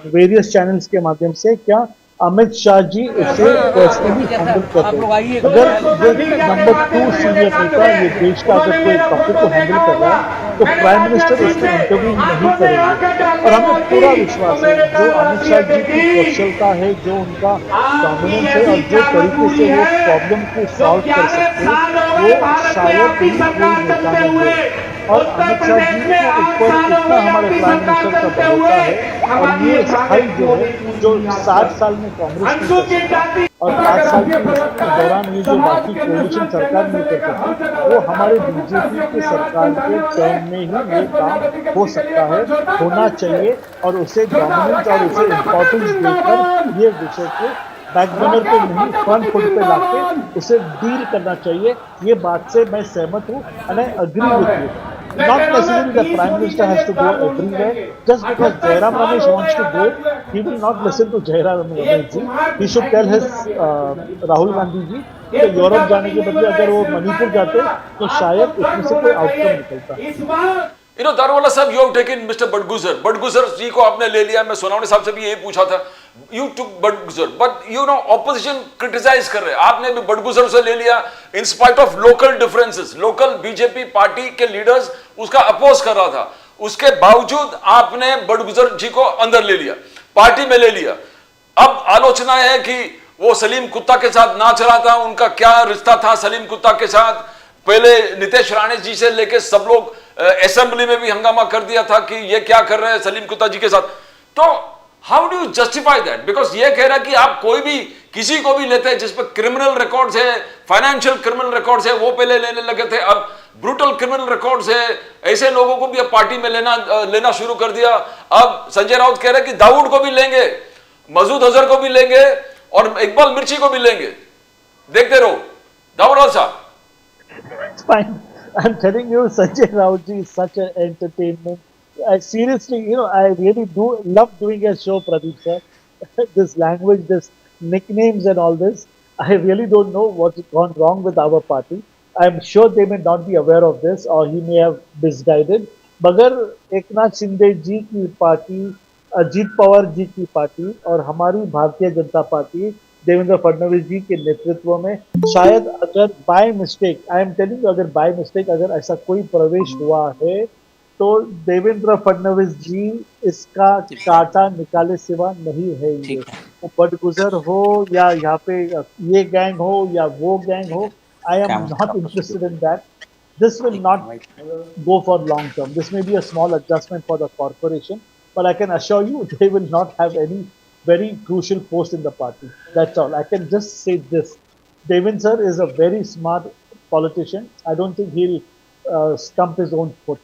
वेरियस चैनल्स के माध्यम से, क्या अमित शाह जी उसे पर्सनली हैंडल करते हैं। अगर ये नंबर 2 सीनियर नेता ये देश का अगर कोई टॉपिक को हैंडल कर रहा है तो प्राइम मिनिस्टर उसमें इंटरव्यू नहीं करेंगे। और हमें पूरा विश्वास है जो अमित शाह जी की कौशलता है, जो उनका डोमिनेंस है और जो तरीके से वो प्रॉब्लम को सॉल्व कर सकते हैं, वो शायद कोई नेता नहीं है। और अमित शाह जी के ऊपर इतना हमारे प्राइम मिनिस्टर का भरोसा है और ये स्थायी जो है, जो 7 साल में कांग्रेस ने और 5 साल के दौरान ये जो बाकी कोalition सरकार में कर सकती, वो हमारे बीजेपी की सरकार के टर्म में ही ये काम हो सकता है, होना चाहिए। और उसे डोमिनेंस और उसे इम्पोर्टेंस देकर ये विषय को बैकबर्नर पे नहीं, फ्रंट फुट पे लाके उसे डील करना चाहिए। ये बात से मैं सहमत हूँ and I agree with you. not necessarily the Prime Minister has to go everywhere. Just because Jairam Ramesh wants to go, he will not listen to Jairam Ramesh ji. He should tell his Rahul Gandhi ji कि Europe जाने के बदले अगर वो मणिपुर जाते तो शायद इसमें से कोई आउटकम निकलता। You know, Daruwala साहब, you have taken Mr. Badguzar. Badguzar जी को आपने ले लिया। मैं सोनावणे साहब से भी यही पूछा था। You took Badguzar, but you know, opposition criticize कर रहे हैं। आपने भी Badguzar से ले लिया, in spite of local differences. Local BJP party के लीडर्स उसका अपोज कर रहा था। उसके बावजूद आपने Badguzar जी को अंदर ले लिया, पार्टी में ले लिया। अब आलोचना है कि वो सलीम कुत्ता के साथ नाच रहा था, उनका क्या रिश्ता था सलीम कुत्ता के साथ। पहले नितेश राणे जी से लेके सब लोग असेंबली में भी हंगामा कर दिया था कि ये क्या कर रहे हैं सलीम कुत्ता जी के साथ। तो how do you justify that? Because ये कह रहा है कि आप कोई भी किसी को भी लेते हैं जिस पर क्रिमिनल रिकॉर्ड्स है, फाइनेंशियल क्रिमिनल रिकॉर्ड्स है, वो पहले लेने लगे थे, अब ब्रूटल क्रिमिनल रिकॉर्ड्स है, ऐसे लोगों को भी अब पार्टी में लेना शुरू कर दिया। अब संजय राउत कह रहे हैं कि दाऊद को भी लेंगे, मसूद अजहर को भी लेंगे और इकबाल मिर्ची को भी लेंगे। देखते रहो दाऊद साहब। It's fine. I'm telling you, Sanjay Raut ji is such an entertainment. Seriously, you know, I really do love doing a show, Pradeep sir. This language, this nicknames and all this. I really don't know what's gone wrong with our party. I'm sure they may not be aware of this or he may have misguided. मगर एकनाथ शिंदे जी की party, Ajit Pawar ji की party और हमारी Bharatiya Janata party Devendra Fadnavis जी के नेतृत्व में शायद अगर by mistake, I am telling you, अगर बाय मिस्टेक अगर ऐसा कोई प्रवेश हुआ है तो देवेंद्र फडणवीस जी इसका काटा निकाले सिवा नहीं है। ये वो बडगुजर हो या यहाँ पे ये गैंग हो या वो गैंग हो, I am not interested in that. This will not go for long term. This may be a small adjustment for the corporation, but I can assure you they will not have any very crucial post in the party. That's all. I can just say this. Devin sir is a very smart politician. I don't think he'll stump his own foot.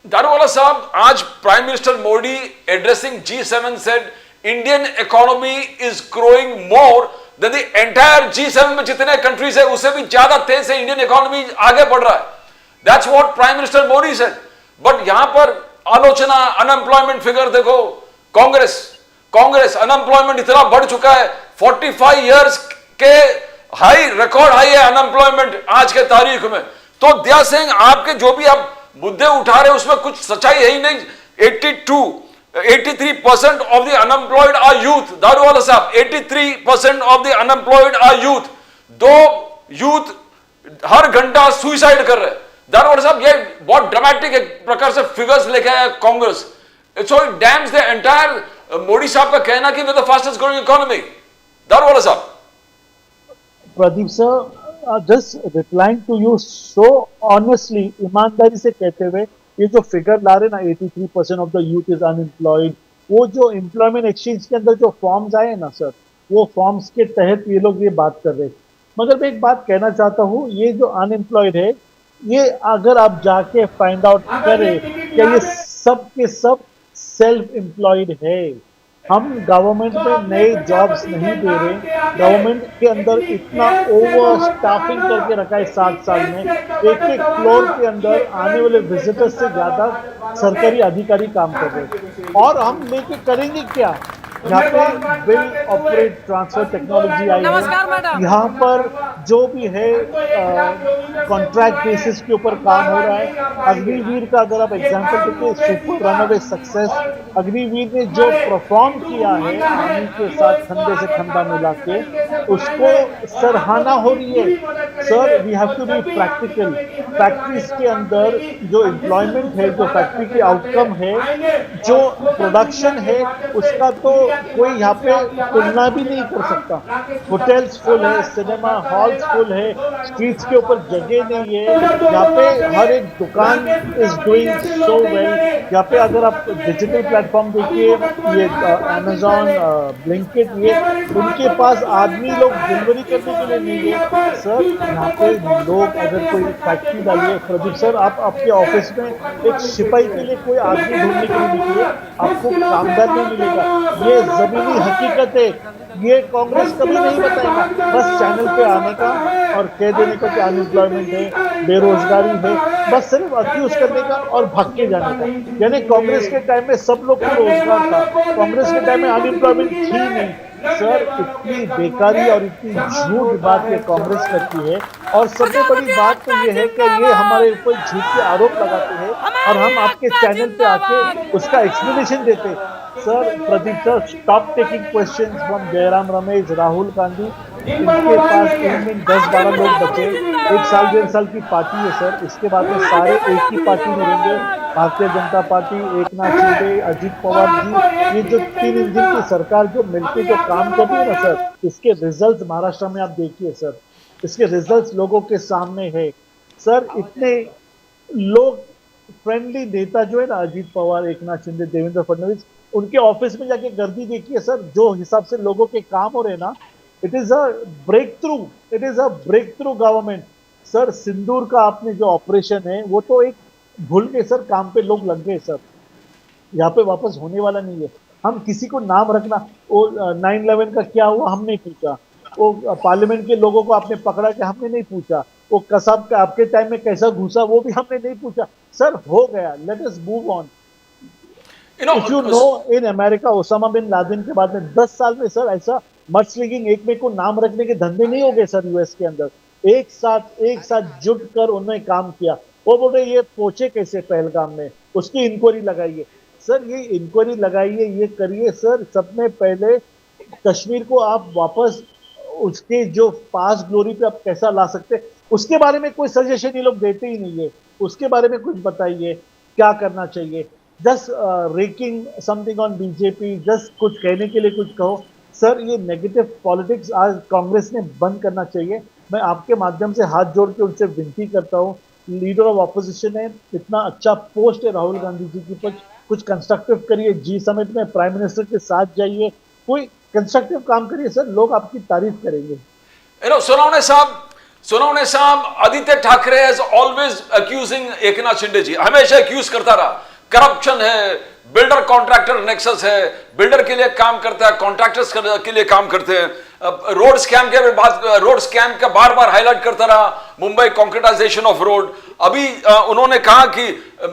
Daruwalla साहब, आज prime minister Modi addressing G7 said Indian economy is growing more than the entire G7 में जितने countries है उससे भी ज्यादा तेज से Indian economy आगे बढ़ रहा है. That's what prime minister Modi said. But यहां पर आलोचना, अनएम्प्लॉयमेंट फिगर देखो, कांग्रेस अनएम्प्लॉयमेंट इतना बढ़ चुका है, 45 इयर्स के हाई, रिकॉर्ड हाई है अनएम्प्लॉयमेंट आज के तारीख में. तो दया सिंह, आपके जो भी आप मुद्दे उठा रहे हैं उसमें कुछ सच्चाई है ही नहीं. 83% of the unemployed are youth. Daruwalla साहब, 83% of the unemployed are youth. 2 youth हर घंटा सुसाइड कर रहे हैं. दारूवाला साहब, ये बहुत ड्रामेटिक एक प्रकार से फिगर्स लेके आया Congress. So it damns the entire Modi साहब का कहना कि we the fastest growing economy. Daruwala साहब, Pradeep sir, just replying to you so honestly, ईमानदारी से कहते हुए, ये जो फिगर ला रहे ना 83% of the youth is unemployed, वो जो एम्प्लॉयमेंट एक्सचेंज के अंदर जो फॉर्म्स आए ना सर, वो फॉर्म्स के तहत ये लोग ये बात कर रहे. मगर मैं एक बात कहना चाहता हूँ, ये जो अनएम्प्लॉयड है, ये अगर आप जाके फाइंड आउट करें कि ये सब के सब सेल्फ एम्प्लॉयड है. हम गवर्नमेंट में नए जॉब्स नहीं दे रहे. गवर्नमेंट के अंदर इतना ओवर स्टाफिंग करके रखा है 7 साल में. एक फ्लोर के अंदर आने वाले विजिटर्स से ज्यादा सरकारी अधिकारी काम कर रहे हैं. और हम लेके करेंगे क्या? यहाँ पे बिल ऑपरेट ट्रांसफर टेक्नोलॉजी आई है. यहाँ पर जो भी है कॉन्ट्रैक्ट बेसिस के ऊपर काम हो रहा है. अग्निवीर का अगर आप एग्जांपल देखिए, सुपर रनअवे सक्सेस. अग्निवीर ने जो परफॉर्म किया है आर्मी के साथ खंडे से खंडा मिला के, उसको सराहना हो रही है. Sir, we have to be practical. Factories के अंदर जो एम्प्लॉयमेंट है, जो फैक्ट्री की आउटकम है, जो प्रोडक्शन है, उसका तो कोई यहाँ पे तुलना भी नहीं कर सकता. होटल्स फुल है, सिनेमा हॉल्स फुल है, स्ट्रीट्स के ऊपर जगह नहीं है. यहाँ पे हर एक दुकान इज डूइंग सो वेल. यहाँ पे अगर आप डिजिटल प्लेटफॉर्म देखिए, ये अमेजॉन, ब्लिंकिट, ये उनके पास आदमी लोग डिलीवरी करने के लिए नहीं है. सर, यहाँ पे लोग अगर कोई फैक्ट्री डालिए, प्रदीप सर, आप आपके ऑफिस में एक सिपाही के लिए कोई आदमी ढूंढने के लिए निकलिए, आपको कामगार नहीं मिलेगा. ये जमीनी हकीकत है. ये कांग्रेस कभी नहीं बताएगा. बस चैनल पे आने का और कह देने का कि अनएम्प्लॉयमेंट है, बेरोजगारी है. बस सिर्फ अक्यूज करने का और भाग के जाने का। यानी कांग्रेस के टाइम में सब लोग को रोजगार था, कांग्रेस के टाइम में अनएम्प्लॉयमेंट थी नहीं। सर इतनी बेकारी और इतनी झूठ बात ये कांग्रेस करती है, और सबसे बड़ी बात तो ये है कि ये हमारे ऊपर झूठ के आरोप लगाते हैं और हम आपके चैनल पे आके उसका एक्सप्लेनेशन देते। Sir Pradeep sir, stop taking questions from Jairam Ramesh, Rahul Gandhi. इनके पास इनमें 10-12 लोग बचे, 1 साल 1.5 साल की पार्टी है सर, इसके बाद में सारे एक ही पार्टी में रहेंगे, भारतीय जनता पार्टी, एकनाथ शिंदे, अजित पवार जी, ये जो 3 इंजन की सरकार जो मिलकर जो काम कर रही है ना सर, इसके रिजल्ट महाराष्ट्र में आप देखिए सर, इसके रिजल्ट लोगों के सामने है सर। इतने लोग फ्रेंडली नेता जो है ना, अजित पवार, एकनाथ शिंदे, देवेंद्र फडणवीस, उनके ऑफिस में जाके गर्दी देखिए सर, जो हिसाब से लोगों के काम हो रहे ना, it is a breakthrough, it is a breakthrough government. Sir Sindoor का आपने जो ऑपरेशन है वो तो एक भूल के सर काम पे लोग लग गए सर, यहाँ पे वापस होने वाला नहीं है। हम किसी को नाम रखना, वो 9/11 का क्या हुआ हमने पूछा, वो पार्लियामेंट के लोगों को आपने पकड़ा कि हमने नहीं पूछा, वो कसाब का आपके टाइम में कैसा घुसा वो भी हमने नहीं पूछा। सर हो गया, let us move on. If you know in America Osama bin Laden के बाद में 10 साल में सर ऐसा मडस्लिंगिंग एक में को नाम रखने के धंधे नहीं हो गए सर यूएस के अंदर। एक साथ जुट कर उन्होंने काम किया। वो बोल रहे ये पहुंचे कैसे पहलगाम में, उसकी इंक्वायरी लगाइए सर, ये इंक्वायरी लगाइए, ये करिए सर। सबसे पहले कश्मीर को आप वापस उसके जो पास ग्लोरी पे आप कैसा ला सकते, उसके बारे में कोई सजेशन ये लोग देते ही नहीं है। उसके बारे में कुछ बताइए क्या करना चाहिए। Just racking something on BJP, just कुछ कहने के लिए कुछ कहो सर। ये नेगेटिव पॉलिटिक्स आज कांग्रेस ने बंद करना चाहिए। मैं आपके माध्यम से हाथ जोड़ के उनसे विनती करता हूँ, लीडर ऑफ ऑपोजिशन है, इतना अच्छा पोस्ट है राहुल गांधी जी की पर, कुछ कंस्ट्रक्टिव करिए, जी समिट में प्राइम मिनिस्टर के साथ जाइए, कोई कंस्ट्रक्टिव काम करिए सर, लोग आपकी तारीफ करेंगे। सोनवणे साहब, Aditya Thackeray has always accusing Eknath Shinde ji, हमेशा अक्यूज करता रहा करप्शन है, बिल्डर कॉन्ट्रैक्टर नेक्सस है, बिल्डर के लिए काम करता है, कॉन्ट्रैक्टर्स के लिए काम करते हैं। रोड स्कैम के बाद रोड स्कैम का बार बार हाईलाइट करता रहा, मुंबई कॉन्क्रीटाइजेशन ऑफ रोड। अभी उन्होंने कहा कि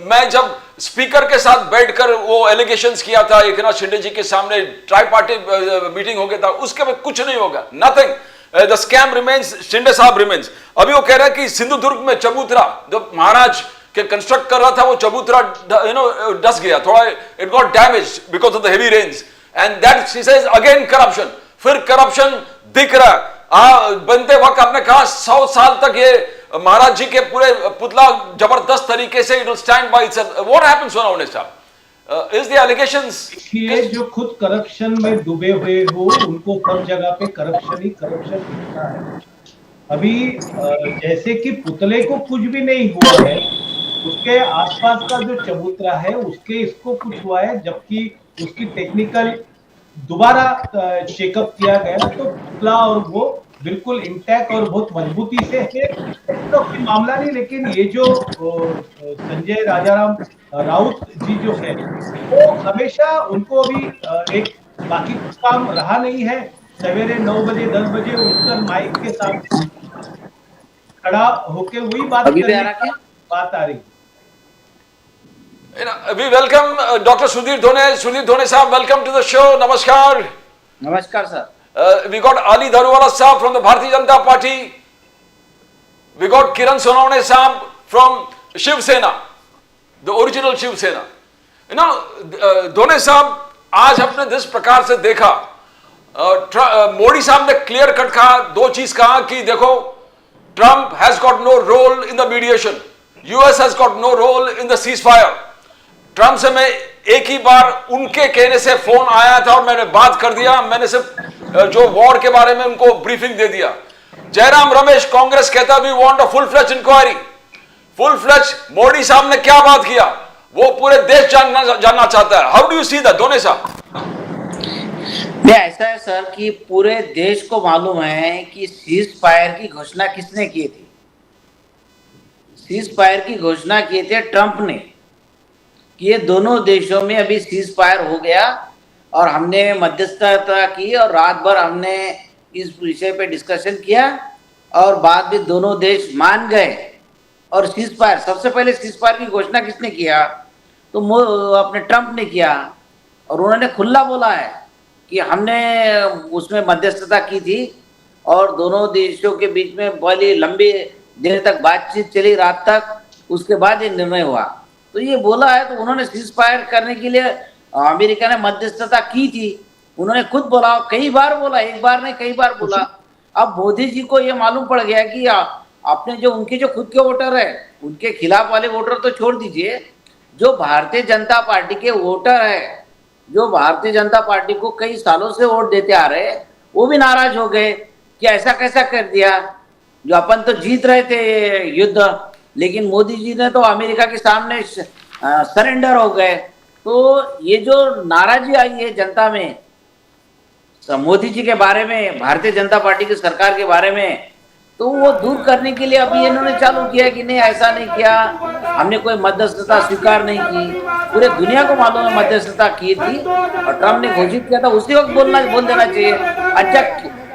मैं जब स्पीकर के साथ बैठकर वो एलिगेशंस किया था एकनाथ शिंदे जी के सामने, ट्राई पार्टी मीटिंग हो गया था, उसके बाद कुछ नहीं होगा, nothing, the scam remains, Shinde साहब रिमेन्स। अभी वो कह रहा है कि सिंधुदुर्ग में चबूतरा जो महाराज के कंस्ट्रक्ट कर रहा था, वो चबूतरा डस गया थोड़ा, it got damage because of the heavy rains, and that she says again corruption. फिर करप्शन दिख रहा बनते वक्त आपने कहा 100 साल तक ये महाराज जी के पूरे पुतला जबरदस्त तरीके से it will stand by itself. What happens Sonawane साहब, इज द एलिगेशंस, ये जो खुद करप्शन में डूबे हुए हो उनको सब जगह पे करप्शन ही करप्शन दिखता है। अभी जैसे कि पुतले को कुछ भी नहीं हुआ है, उसके आसपास का जो चबूतरा है उसके इसको कुछ हुआ है, जबकि उसकी टेक्निकल दोबारा चेकअप किया गया तो पुतला और वो बिल्कुल इंटैक्ट और बहुत मजबूती से है, तो कोई मामला नहीं। लेकिन ये जो संजय राजाराम राउत जी जो है वो हमेशा उनको अभी एक बाकी काम रहा नहीं है, सवेरे 9 बजे 10 बजे उठकर माइक के सामने खड़ा होके वही बात आ रही। We welcome Dr. Sudhir Dhone. Sudhir Dhone sahab, welcome to the show. Namaskar. Namaskar sir. We got Ali Dharuwala sahab from the Bharatiya Janata Party. We got Kiran Sonawane sahab from Shiv Sena, the original Shiv Sena. You know, Dhone sahab, आज आपने जिस प्रकार से देखा, मोदी साहब ने clear cut कहा, दो चीज कहा कि देखो, Trump has got no role in the mediation. US has got no role in the ceasefire. Trump से मैं एक ही बार उनके कहने से फोन आया था और मैंने बात कर दिया, मैंने सिर्फ जो वॉर के बारे में उनको ब्रीफिंग दे दिया। जयराम रमेश कांग्रेस कहता we want a full fledge inquiry. Full fledge Modi साहब ने क्या बात किया वो पूरे देश जानना चाहता है। How do you see that Dhoni साहब? ऐसा है सर कि पूरे देश को मालूम है कि सीज फायर की घोषणा किसने की थी। सीज फायर की घोषणा की थी ट्रंप ने, कि ये दोनों देशों में अभी सीज फायर हो गया और हमने मध्यस्थता की और रात भर हमने इस विषय पे डिस्कशन किया और बाद में दोनों देश मान गए और सीज फायर, सबसे पहले सीज फायर की घोषणा किसने किया? तो अपने ट्रंप ने किया, और उन्होंने खुला बोला है कि हमने उसमें मध्यस्थता की थी और दोनों देशों के बीच में बड़ी लंबी देर तक बातचीत चली, रात तक, उसके बाद ये निर्णय हुआ। तो ये बोला है, तो उन्होंने सीज फायर करने के लिए अमेरिका ने मध्यस्थता की थी, उन्होंने खुद बोला, कई बार बोला, एक बार नहीं कई बार बोला। अब मोदी जी को ये मालूम पड़ गया कि आपने जो उनके जो खुद के वोटर है, उनके खिलाफ वाले वोटर तो छोड़ दीजिए, जो भारतीय जनता पार्टी के वोटर है, जो भारतीय जनता पार्टी को कई सालों से वोट देते आ रहे, वो भी नाराज हो गए कि ऐसा कैसा कर दिया, जो अपन तो जीत रहे थे युद्ध, लेकिन मोदी जी ने तो अमेरिका के सामने सरेंडर हो गए। तो ये जो नाराजगी आई है जनता में मोदी जी के बारे में, भारतीय जनता पार्टी की सरकार के बारे में, तो वो दूर करने के लिए अभी इन्होंने चालू किया कि नहीं ऐसा नहीं किया, हमने कोई मध्यस्थता स्वीकार नहीं की। पूरे दुनिया को मालूम है मध्यस्थता की थी, और ट्रंप ने घोषित किया था, उसी वक्त बोल देना चाहिए। अच्छा,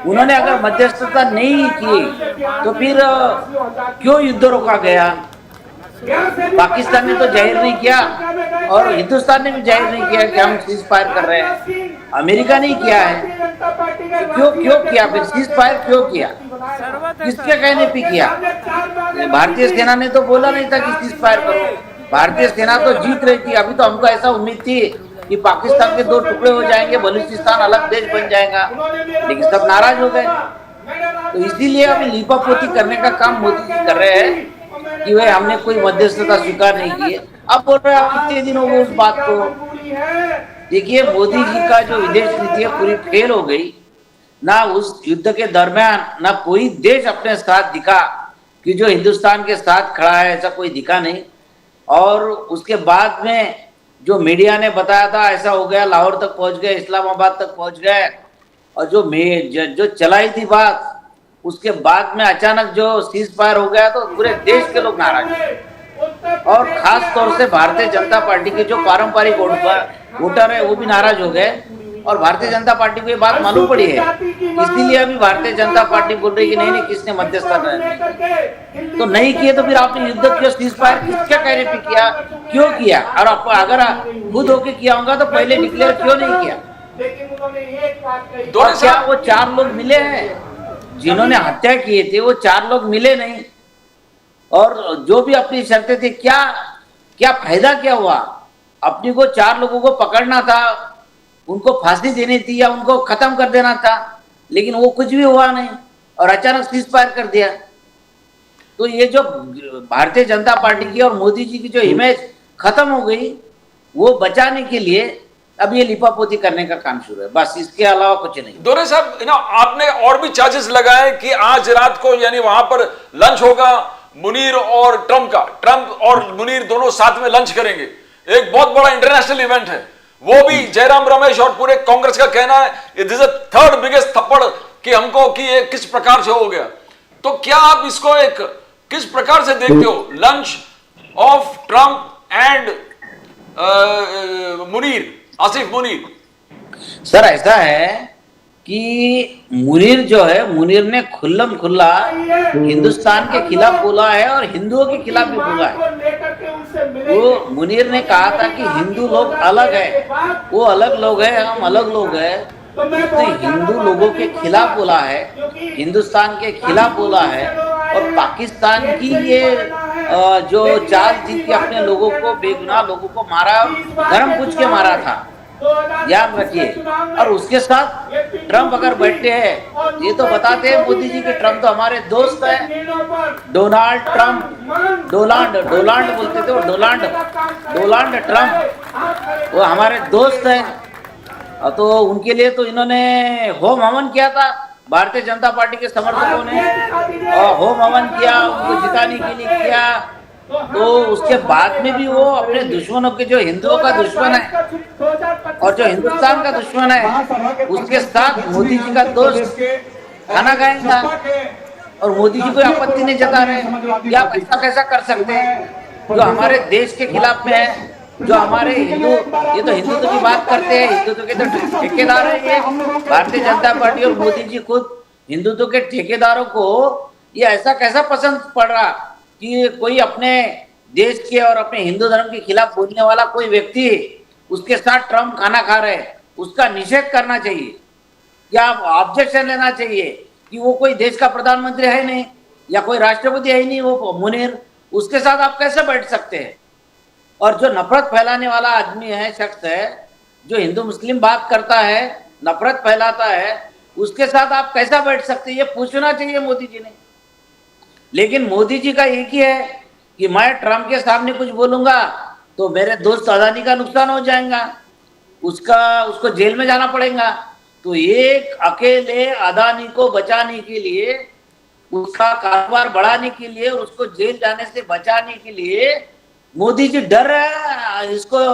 उन्होंने अगर मध्यस्थता नहीं की तो फिर क्यों युद्ध रोका गया? पाकिस्तान ने तो जाहिर नहीं किया और हिंदुस्तान ने भी जाहिर नहीं किया कि हम सीज फायर कर रहे हैं, अमेरिका ने किया है। तो क्यों किया फिर सीज फायर, क्यों किया, किसके कहने पे किया? भारतीय सेना ने तो बोला नहीं था कि सीज फायर करो, भारतीय सेना तो जीत रही थी। अभी तो हमको ऐसा उम्मीद थी कि पाकिस्तान के दो टुकड़े हो जाएंगे, बलूचिस्तान अलग देश बन जाएगा, लेकिन सब नाराज हो गए। तो इसीलिए अभी लीपापोती करने का काम मोदी जी कर रहे हैं कि भाई हमने कोई मध्यस्थता स्वीकार नहीं की। अब बोल रहे हैं आप कितने दिन हो गए उस बात को। देखिए, मोदी जी का जो विदेश नीति है पूरी फेल हो गई। ना उस युद्ध के दरमियान ना कोई देश अपने साथ दिखा कि जो हिंदुस्तान के साथ खड़ा है, ऐसा कोई दिखा नहीं। और उसके बाद में जो मीडिया ने बताया था ऐसा हो गया, लाहौर तक पहुंच गए, इस्लामाबाद तक पहुंच गए, और जो चलाई थी बात, उसके बाद में अचानक जो सीज फायर हो गया तो पूरे देश के लोग नाराज हुए, और खास तौर से भारतीय जनता पार्टी के जो पारंपरिक वोटर है वो भी नाराज हो गए। और भारतीय जनता पार्टी को ये बात मालूम पड़ी है, इसीलिए अभी भारतीय जनता पार्टी बोल रही है कि नहीं किसने मध्यस्थता तो नहीं किए, तो फिर आपने युद्ध क्यों, सीज फायर किसके कहने पे किया, क्यों किया? और अगर खुद होके किया होगा तो पहले डिक्लेयर क्यों नहीं किया? और क्या वो 4 लोग मिले हैं जिन्होंने हत्या किए थे, वो 4 लोग मिले नहीं? और जो भी अपनी शर्तें थी, क्या फायदा क्या हुआ? अपनी को 4 लोगों को पकड़ना था, उनको फांसी देनी थी या उनको खत्म कर देना था, लेकिन वो कुछ भी हुआ नहीं और अचानक सीज फायर कर दिया। तो ये जो भारतीय जनता पार्टी की और मोदी जी की जो इमेज खत्म हो गई, वो बचाने के लिए अब ये लिपापोती करने का काम शुरू है, बस इसके अलावा कुछ नहीं। दोरे साहब, आपने और भी चार्जेस लगाए कि आज रात को यानी वहां पर लंच होगा मुनीर और ट्रंप का, ट्रंप और मुनीर दोनों साथ में लंच करेंगे। एक बहुत बड़ा इंटरनेशनल इवेंट है, वो भी जयराम रमेश और पूरे कांग्रेस का कहना है दिस इज थर्ड बिगेस्ट थप्पड़ कि हमको कि ये किस प्रकार से हो गया। तो क्या आप इसको एक किस प्रकार से देखते हो, lunch of Trump and Munir, Asif Munir? Sir ऐसा है कि मुनीर जो है, मुनीर ने खुल्लम खुल्ला हिंदुस्तान के खिलाफ बोला है और हिंदुओं के खिलाफ भी बोला है। वो मुनीर ने कहा था कि हिंदू लोग अलग है, वो अलग लोग है, हम अलग लोग है। तो हिंदू लोगों के खिलाफ बोला है, हिंदुस्तान के खिलाफ बोला है, और पाकिस्तान की ये जो चाल थी कि अपने लोगों को, बेगुनाह लोगों को मारा, धर्म पूछ के मारा था, याद रखिए। और उसके साथ ट्रंप अगर बैठते हैं, ये तो बताते हैं मोदी जी कि ट्रंप तो हमारे दोस्त है, डोनाल्ड ट्रंप, डोनाल्ड बोलते थे वो, डोनाल्ड ट्रंप, वो हमारे दोस्त है। तो उनके लिए तो इन्होंने होम हवन किया था, भारतीय जनता पार्टी के समर्थकों ने होम हवन किया, उनको जिताने के लिए किया। तो उसके बाद में भी वो अपने दुश्मनों के, जो हिंदुओं का दुश्मन है और जो हिंदुस्तान का दुश्मन है, उसके साथ मोदी जी का दोस्त खाना खाएगा, और मोदी जी कोई आपत्ति नहीं जता रहे कि आप ऐसा कैसा कर सकते हैं जो हमारे देश के खिलाफ में है, जो हमारे हिंदू, ये तो हिंदुत्व की बात करते हैं, हिंदुत्व के तो ठेकेदार है ये भारतीय जनता पार्टी और मोदी जी खुद। हिंदुत्व के ठेकेदारों को ये ऐसा कैसा पसंद पड़ रहा कि कोई अपने देश के और अपने हिंदू धर्म के खिलाफ बोलने वाला कोई व्यक्ति उसके साथ ट्रम्प खाना खा रहे हैं, उसका निषेध करना चाहिए। क्या ऑब्जेक्शन लेना चाहिए कि वो कोई देश का प्रधानमंत्री है नहीं या कोई राष्ट्रपति है नहीं, वो मुनीर, उसके साथ आप कैसे बैठ सकते हैं? और जो नफरत फैलाने वाला आदमी है, शख्स है, जो हिंदू मुस्लिम बात करता है, नफरत फैलाता है, उसके साथ आप कैसा बैठ सकते हैं? ये पूछना चाहिए मोदी जी ने। लेकिन मोदी जी का एक ही है कि मैं ट्रम्प के सामने कुछ बोलूंगा तो मेरे दोस्त अदानी का नुकसान हो जाएगा, उसको जेल में जाना पड़ेगा। तो एक अकेले अदानी को बचाने के लिए, उसका कारोबार बढ़ाने के लिए, उसको जेल जाने से बचाने के लिए मोदी जी डर रहे हैं इसको,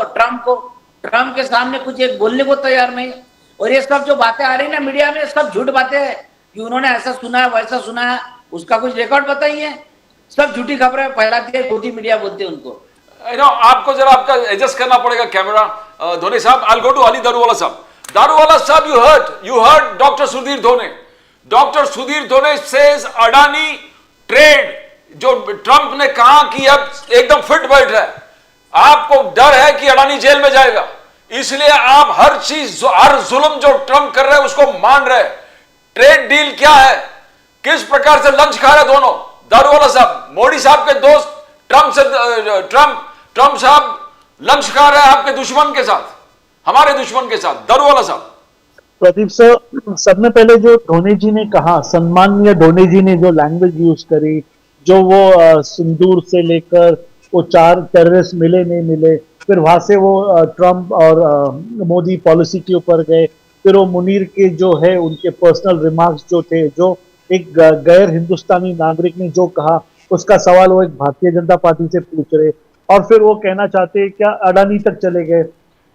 ट्रम्प के सामने कुछ एक बोलने को तैयार नहीं। और ये सब जो बातें आ रही ना मीडिया में, सब झूठ बातें हैं कि उन्होंने ऐसा सुना है वैसा सुना है, उसका कुछ रिकॉर्ड बताइए। सब झूठी खबरें फैलाती है मोदी मीडिया, बोलते हैं उनको। आपको जरा आपका एडजस्ट करना पड़ेगा कैमरा। धोनी साहब, आई गो टू अली दारूवाला साहब। दारूवाला साहब, you heard Dr. Sudhir Dhone. Dr. Sudhir Dhone says Adani trade, जो ट्रंप ने कहा कि अब एकदम फिट बैठ रहा है, आपको डर है कि अडानी जेल में जाएगा, इसलिए आप हर चीज, हर जुल्म जो ट्रंप कर रहे हैं उसको मान रहे हैं। ट्रेड डील क्या है, किस प्रकार से लंच खा रहे दोनों? दारूवाला साहब, मोदी साहब के दोस्त ट्रंप साहब लंच खा रहे हैं आपके दुश्मन के साथ, हमारे दुश्मन के साथ। दारूवाला साहब। प्रदीप सर, सबसे पहले जो धोनी जी ने कहा, सम्माननीय धोनी जी ने जो लैंग्वेज यूज करी, जो वो सिंदूर से लेकर वो 4 टेररिस्ट मिले नहीं मिले, फिर वहां से वो ट्रंप और मोदी पॉलिसी के ऊपर गए, फिर वो मुनीर के जो है उनके पर्सनल रिमार्क्स जो थे, जो एक गैर हिंदुस्तानी नागरिक ने जो कहा उसका सवाल वो एक भारतीय जनता पार्टी से पूछ रहे, और फिर वो कहना चाहते हैं क्या अडानी तक चले गए।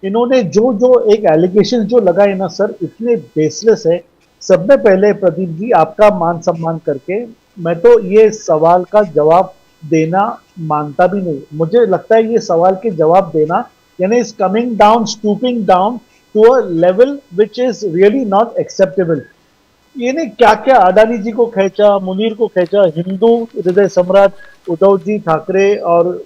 इन्होंने जो एक एलिगेशन जो लगाए ना सर, इतने बेसलेस है। सबसे पहले प्रदीप जी, आपका मान सम्मान करके मैं तो ये सवाल का जवाब देना मानता भी नहीं। मुझे लगता है ये सवाल के जवाब देना यानी is coming down, stooping down to a level which is really not acceptable. ये ने क्या क्या अडानी जी को खींचा, मुनीर को खींचा, हिंदू हृदय सम्राट उद्धव जी ठाकरे और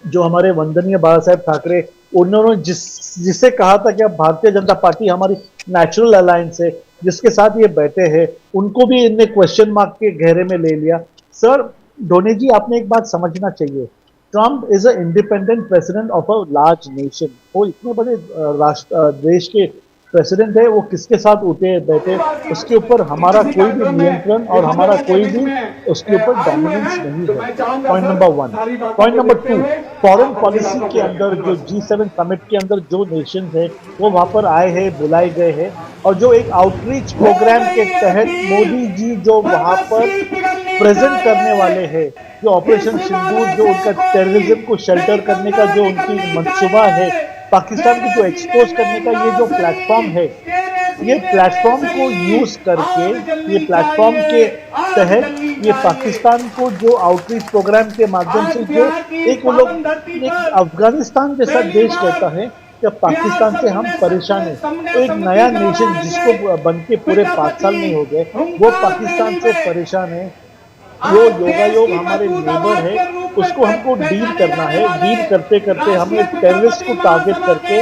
जो हमारे वंदनीय बाला साहेब ठाकरे, उन्होंने जिसे कहा था कि अब भारतीय जनता पार्टी हमारी नेचुरल अलायंस है, जिसके साथ ये बैठे हैं, उनको भी इनने क्वेश्चन मार्क के घेरे में ले लिया। सर धोनी जी, आपने एक बात समझना चाहिए, Trump is a independent president of a large nation. वो इतने बड़े देश के प्रेसिडेंट है, वो किसके साथ उठे बैठे, उसके ऊपर हमारा कोई भी नियंत्रण और हमारा कोई भी उसके ऊपर डोमिनेंस नहीं है। Point number 1। Point number 2, foreign policy के अंदर जो G7 समिट के अंदर जो नेशन है वो वहां पर आए हैं, बुलाए गए हैं, और जो एक आउटरीच प्रोग्राम के तहत मोदी जी जो वहां पर प्रेजेंट करने वाले हैं, जो ऑपरेशन सिंदूर, जो उनका टेररिज्म को शेल्टर करने का जो उनकी मंसूबा है, पाकिस्तान को जो एक्सपोज करने का ये जो प्लेटफॉर्म है, ये प्लेटफॉर्म को यूज करके, ये प्लेटफॉर्म के तहत ये पाकिस्तान को जो आउटरीच प्रोग्राम के माध्यम से जो एक वो लोग एक अफगानिस्तान जैसा देश कहता है कि पाकिस्तान से हम परेशान हैं, तो एक नया नेशन जिसको बनके पूरे 5 साल नहीं हो गए, वो पाकिस्तान से परेशान है। वो योगायोग हमारे नेबर है, उसको हमको डील करना है। डील करते करते हमें टेररिस्ट को टारगेट करके,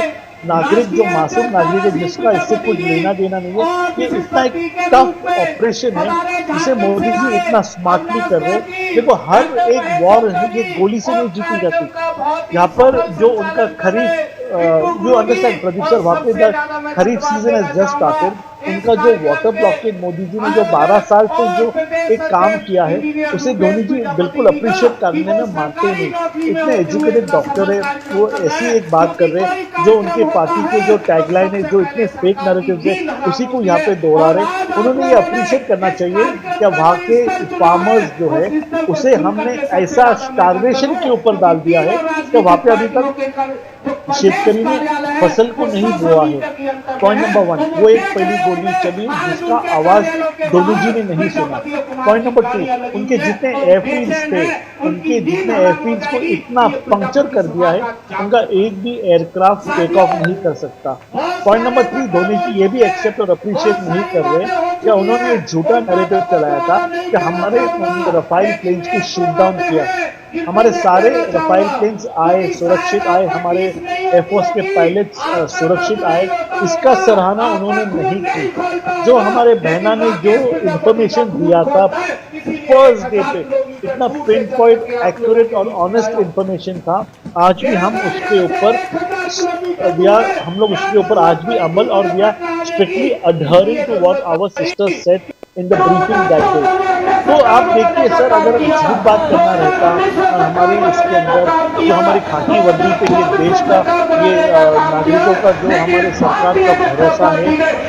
नागरिक जो मासूम नागरिक है जिसका इससे कुछ लेना देना नहीं है, ये इतना एक टफ ऑपरेशन है जिसे मोदी जी इतना स्मार्टली कर रहे हैं। देखो, हर एक वॉर ये गोली से नहीं जीती जाती। यहाँ पर जो उनका खरीफ, यू अंडरस्टैंड प्रदीप सर, वहाँ पे खरीफ सीजन है जस्ट स्टार्टेड। उनका जो वाटर ब्लॉकेज मोदी जी ने जो 12 साल से जो एक काम किया है, उसे धोनी जी बिल्कुल अप्रिशिएट करने में मानते नहीं। इतने एजुकेटेड डॉक्टर है, वो ऐसी एक बात कर रहे हैं जो उनके पार्टी के जो टैगलाइन है, जो इतने फेक नैरेटिव्स है, उसी को यहाँ पे दोहरा रहे। उन्होंने ये अप्रिशिएट करना चाहिए कि वहाँ के फार्मर्स जो है उसे हमने ऐसा स्टारवेशन के ऊपर डाल दिया है कि वहाँ पे अभी तक शेतकरी ने फसल को नहीं बोआ है। पॉइंट नंबर 1, वो एक पहली गोली चली जिसका आवाज धोनी जी ने नहीं सुना। पॉइंट नंबर 2, उनके जितने एयरफील्ड्स थे, उनके जितने एयरफील्ड्स को इतना पंक्चर कर दिया है, उनका एक भी एयरक्राफ्ट टेक ऑफ नहीं कर सकता। पॉइंट नंबर 3, धोनी जी ये भी एक्सेप्ट और अप्रिशिएट नहीं कर रहे क्या उन्होंने एक झूठा नैरेटिव चलाया था कि हमारे रफाइल प्लेन्स को शूट डाउन किया। हमारे सारे रफाइल प्लेन्स आए, सुरक्षित आए, हमारे एयरफोर्स के पायलट्स सुरक्षित आए, इसका सराहना उन्होंने नहीं की। जो हमारे बहना ने जो इंफॉर्मेशन दिया था फर्स्ट डे पे, इतना पिन पॉइंट एक्यूरेट और ऑनेस्ट इंफॉर्मेशन था, आज भी हम उसके ऊपर हम लोग उसके ऊपर आज भी अमल और we are strictly adhering to what our sisters said in the briefing that day. तो आप देखिए सर, अगर झूठ बात करना रहता और हमारी इसके अंदर जो हमारी खाकी वर्दी पे ये देश का ये नागरिकों का जो हमारे सरकार का भरोसा है,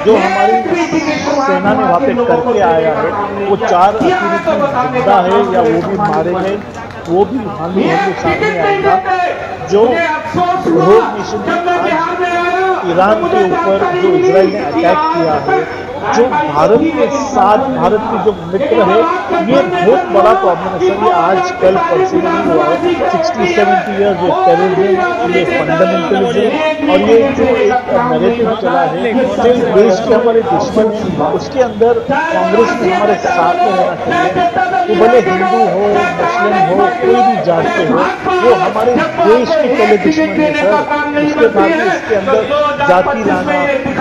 जो हमारी सेना ने वहाँ पे करके आया है, वो 4 अतिरिक्त जिंदा है या वो भी मारे गए, वो भी हम लोग सामने आएगा। जो रोग नेशन ने आज ईरान के ऊपर जो इजराइल ने अटैक किया है, जो भारत के साथ भारत के जो मित्र है, ये बहुत बड़ा प्रॉब्लम है सर। ये आज कल परसों नहीं हुआ है, 60-70 ईयर्स ये टेररिज्म, ये फंडामेंटलिज्म और ये जो एक नैरेटिव चला है जो देश के हमारे दुश्मन है, उसके अंदर कांग्रेस में हमारे साथ में रहना चाहिए। वो भले हिंदू हो, मुस्लिम हो, कोई भी जात के हो, वो हमारे देश के पहले दुश्मन है सर। उसके बाद में इसके अंदर जाति लाना,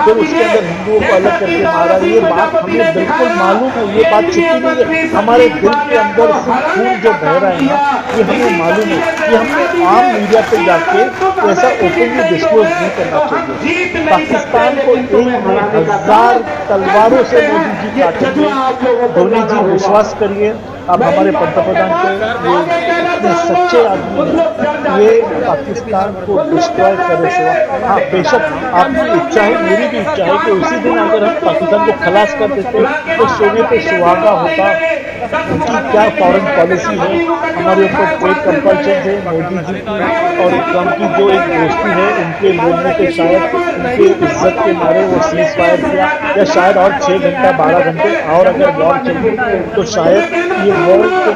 फिर उसके अंदर हिंदुओं को अलग करके मारा, ये बात हमें बिल्कुल मालूम है, ये बात छुपी नहीं है। हमारे दिल के अंदर से खून जो बह रहा है ना, ये हमें मालूम है। ये हमें आम मीडिया पे जाके ऐसा ओपनली डिस्क्लोज नहीं करना चाहिए। पाकिस्तान को 1000 तलवारों से मोदी जी काटेंगे। धोनी जी विश्वास करिए, आप हमारे पंतप्रधान के ये इतने सच्चे आदमी हैं, ये पाकिस्तान को डिस्ट्रॉय करे सिवा। हाँ बेशक आपकी इच्छा है, मेरी भी इच्छा है कि उसी दिन अगर हम पाकिस्तान को खलास कर देते तो सोने पे सुहागा होता। उनकी क्या फॉरेन पॉलिसी है, हमारे ऊपर ट्रेड कंपल्शन है मोदी जी की और ट्रम्प की जो एक दोस्ती है, उनके बोलने पे शायद उनके इज्जत के मारे वो सीज फायर किया, या शायद और 6 घंटा 12 घंटे और अगर वॉर चली तो शायद ये वॉर के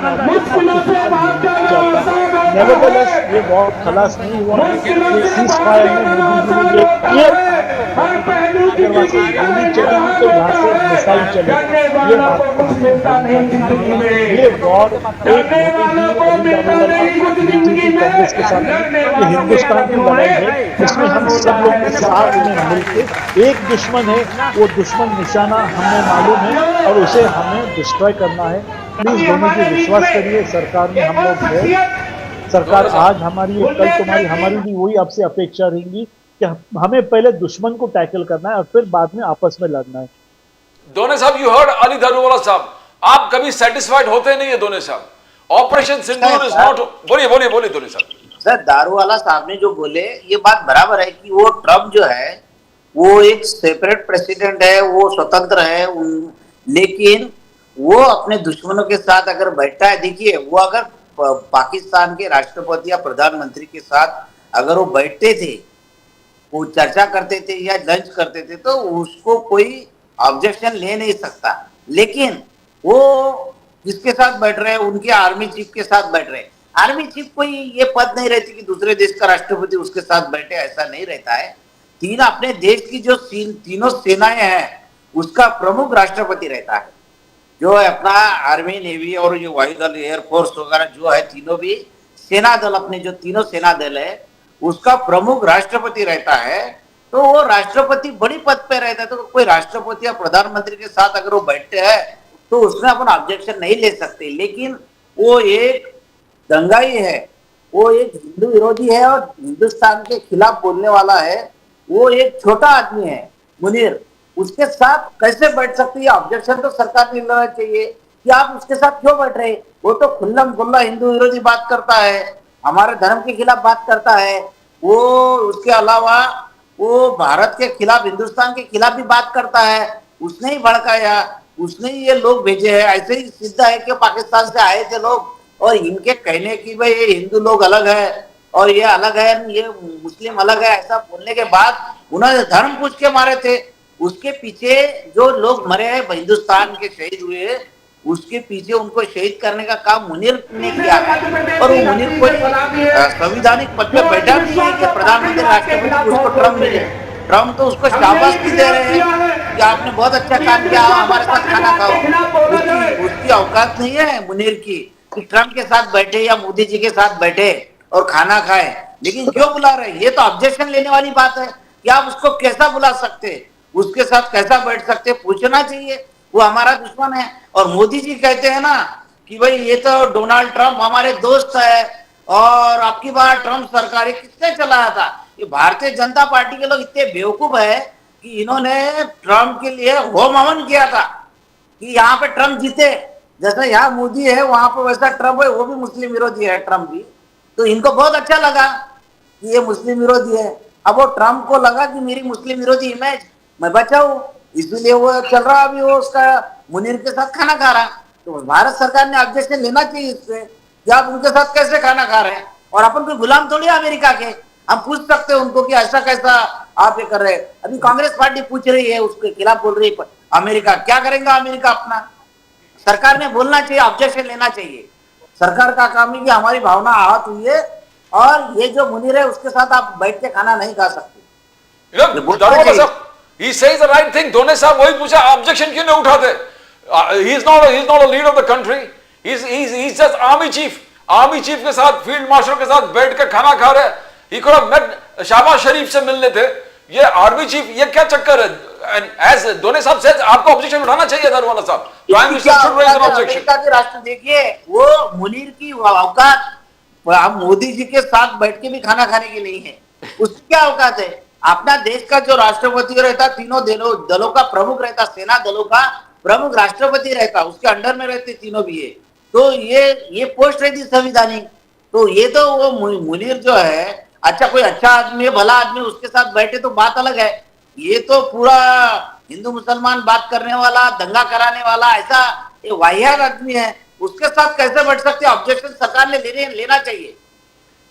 नेवरदलेस ये वॉर खलास नहीं हुआ। ये सीज फायर में मोदी जी ने अगर वहाँ से गोली चलेगी तो यहाँ से मिसाइल चलेगी। ये वॉर एक बीजेपी कांग्रेस के साथ ये हिंदुस्तान की लड़ाई है, इसमें हम सब लोग साथ में मिलकर एक दुश्मन है, वो दुश्मन निशाना हमें मालूम है और उसे हमें डिस्ट्रॉय करना है। प्लीज धोनी जी विश्वास करिए, सरकार में हम लोग हैं। सरकार आज हमारी है, कल तुम्हारी, हमारी भी वही आपसे अपेक्षा रहेंगी कि हमें पहले दुश्मन को टैकल करना है और फिर बाद में आपस में लड़ना है। दोने साहब, यू हर्ड अली दारूवाला साहब, आप कभी सेटिस्फाइड होते नहीं है दोने साहब। ऑपरेशन सिंदूर इज नॉट, बोलिए बोलिए बोलिए दोने साहब। सर दारूवाला साहब ने जो बोले ये बात बराबर है कि वो ट्रम्प जो है वो एक सेपरेट प्रेसिडेंट है, वो स्वतंत्र है, लेकिन वो अपने दुश्मनों के साथ अगर बैठता है, देखिए वो अगर पाकिस्तान के राष्ट्रपति या प्रधानमंत्री के साथ अगर वो बैठते थे, वो चर्चा करते थे या लंच करते थे, तो उसको कोई ऑब्जेक्शन ले नहीं सकता। लेकिन वो किसके साथ बैठ रहे हैं, उनके आर्मी चीफ के साथ बैठ रहे हैं। आर्मी चीफ कोई ये पद नहीं रहती कि दूसरे देश का राष्ट्रपति उसके साथ बैठे, ऐसा नहीं रहता है। अपने देश की जो तीनों सेनाएं हैं उसका प्रमुख राष्ट्रपति रहता है, जो है अपना आर्मी, नेवी और जो वायुदल, एयरफोर्स वगैरह जो है, तीनों भी सेना दल, अपने जो तीनों सेना दल है उसका प्रमुख राष्ट्रपति रहता है। तो वो राष्ट्रपति बड़ी पद पे रहता है, तो कोई राष्ट्रपति या प्रधानमंत्री के साथ अगर वो बैठते हैं तो उसमें अपन ऑब्जेक्शन नहीं ले सकते। लेकिन वो एक दंगाई है, वो एक हिंदू विरोधी है और हिंदुस्तान के खिलाफ बोलने वाला है, वो एक छोटा आदमी है मुनीर, उसके साथ कैसे बैठ सकती है? ऑब्जेक्शन तो सरकार ने लेना चाहिए कि आप उसके साथ क्यों बैठ रहे। वो तो खुल्लम खुल्ला हिंदू विरोधी बात करता है, हमारे धर्म के खिलाफ बात करता है, वो उसके अलावा वो भारत के खिलाफ, हिंदुस्तान के खिलाफ भी बात करता है। उसने ही भड़काया, उसने ही ये लोग भेजे हैं। ऐसे ही सिद्ध है कि पाकिस्तान से आए थे लोग और इनके कहने की भाई ये हिंदू लोग अलग है और ये अलग है, ये मुस्लिम अलग है, ऐसा बोलने के बाद उन्होंने धर्म पूछ के मारे थे। उसके पीछे जो लोग मरे हैं, हिंदुस्तान के शहीद हुए, उसके पीछे उनको शहीद करने का काम मुनीर ने किया था। और वो मुनीर कोई संवैधानिक पद पे बैठा नहीं है कि प्रधानमंत्री राष्ट्रपति उसको ट्रम्प मिले। ट्रम्प तो उसको शाबाशी दे रहे हैं कि कि आपने बहुत अच्छा काम किया, हमारे साथ खाना खाओ। उसकी औकात नहीं है मुनीर की कि ट्रम्प के साथ बैठे या मोदी जी के साथ बैठे और खाना खाए। लेकिन क्यों बुला रहे? ये तो ऑब्जेक्शन लेने वाली बात है कि आप उसको कैसा बुला सकते, उसके साथ कैसा बैठ सकते, पूछना चाहिए। वो हमारा दुश्मन है। और मोदी जी कहते हैं ना कि भाई ये तो डोनाल्ड ट्रंप हमारे दोस्त है और आपकी बार ट्रंप सरकार ये किसने चलाया था? ये भारतीय जनता पार्टी के लोग इतने बेवकूफ है कि इन्होंने ट्रंप के लिए होम हवन किया था कि यहाँ पे ट्रंप जीते। जैसे यहाँ मोदी है वहां पे वैसा ट्रंप है, वो भी मुस्लिम विरोधी है ट्रंप भी। तो इनको बहुत अच्छा लगा कि ये मुस्लिम विरोधी है। अब वो ट्रंप को लगा कि मेरी मुस्लिम विरोधी इमेज मैं बचाऊं, इसलिए वो चल रहा, अभी वो उसका मुनीर के साथ खाना खा रहा। तो भारत सरकार ने ऑब्जेक्शन लेना चाहिए इससे कि आप उनके साथ कैसे खाना खा रहे हैं। और अपन कोई गुलाम थोड़ी अमेरिका के, हम पूछ सकते हैं उनको कि ऐसा कैसा आप ये कर रहे हैं। अभी कांग्रेस पार्टी पूछ रही है, उसके खिलाफ बोल रही है अमेरिका। क्या करेगा अमेरिका? अपना सरकार ने बोलना चाहिए, ऑब्जेक्शन लेना चाहिए। सरकार का काम है कि हमारी भावना आहत हुई है और ये जो मुनीर है उसके साथ आप बैठ के खाना नहीं खा सकते। He says the right thing. दोनों साहब वही पूछा, ऑब्जेक्शन क्यों नहीं उठाते? He is not a leader of the country. He's just army chief. Army chief के साथ, फील्ड मार्शल के साथ बैठ कर खाना खा रहे हैं। He could have met Shahbaz शरीफ से मिलने थे। ये आर्मी चीफ, ये क्या चक्कर है? And as दोनों साहब से आपको ऑब्जेक्शन उठाना चाहिए दारूवाला साहब। Prime minister should raise an objection. America के राष्ट्र देखिए, वो मुनीर की औकात मोदी जी के साथ बैठ के भी खाना खाने की नहीं है। उसकी क्या औकात है? अपना देश का जो राष्ट्रपति रहता, तीनों दलों का प्रमुख रहता, सेना दलों का प्रमुख राष्ट्रपति रहता, उसके अंडर में रहते तीनों भी है। तो ये पोस्ट रहती संविधानिक। तो ये तो वो मुनीर जो है, अच्छा कोई अच्छा आदमी है, भला आदमी, उसके साथ बैठे तो बात अलग है। ये तो पूरा हिंदू मुसलमान बात करने वाला, दंगा कराने वाला, ऐसा ये वाहियात आदमी है, उसके साथ कैसे बैठ सकते? ऑब्जेक्शन सरकार ने लेना चाहिए।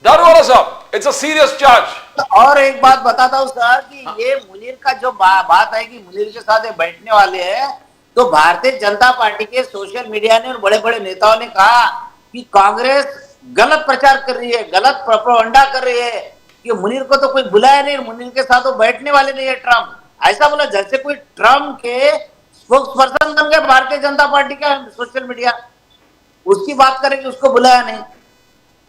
दारूवाला साहब, इट्स अ सीरियस चार्ज। और एक बात बताता हूँ सर कि ये मुनीर का जो बात है कि मुनीर के साथ ये बैठने वाले हैं, तो भारतीय जनता पार्टी के सोशल मीडिया ने और बड़े बड़े नेताओं ने कहा कि कांग्रेस गलत प्रचार कर रही है, गलत प्रोपेगेंडा कर रही है कि मुनीर को तो कोई बुलाया नहीं, मुनीर के साथ वो बैठने वाले नहीं है ट्रंप। ऐसा बोला जैसे कोई ट्रंप के स्पोक्स पर्सन बन गए भारतीय जनता पार्टी का सोशल मीडिया, उसकी बात करें कि उसको बुलाया नहीं।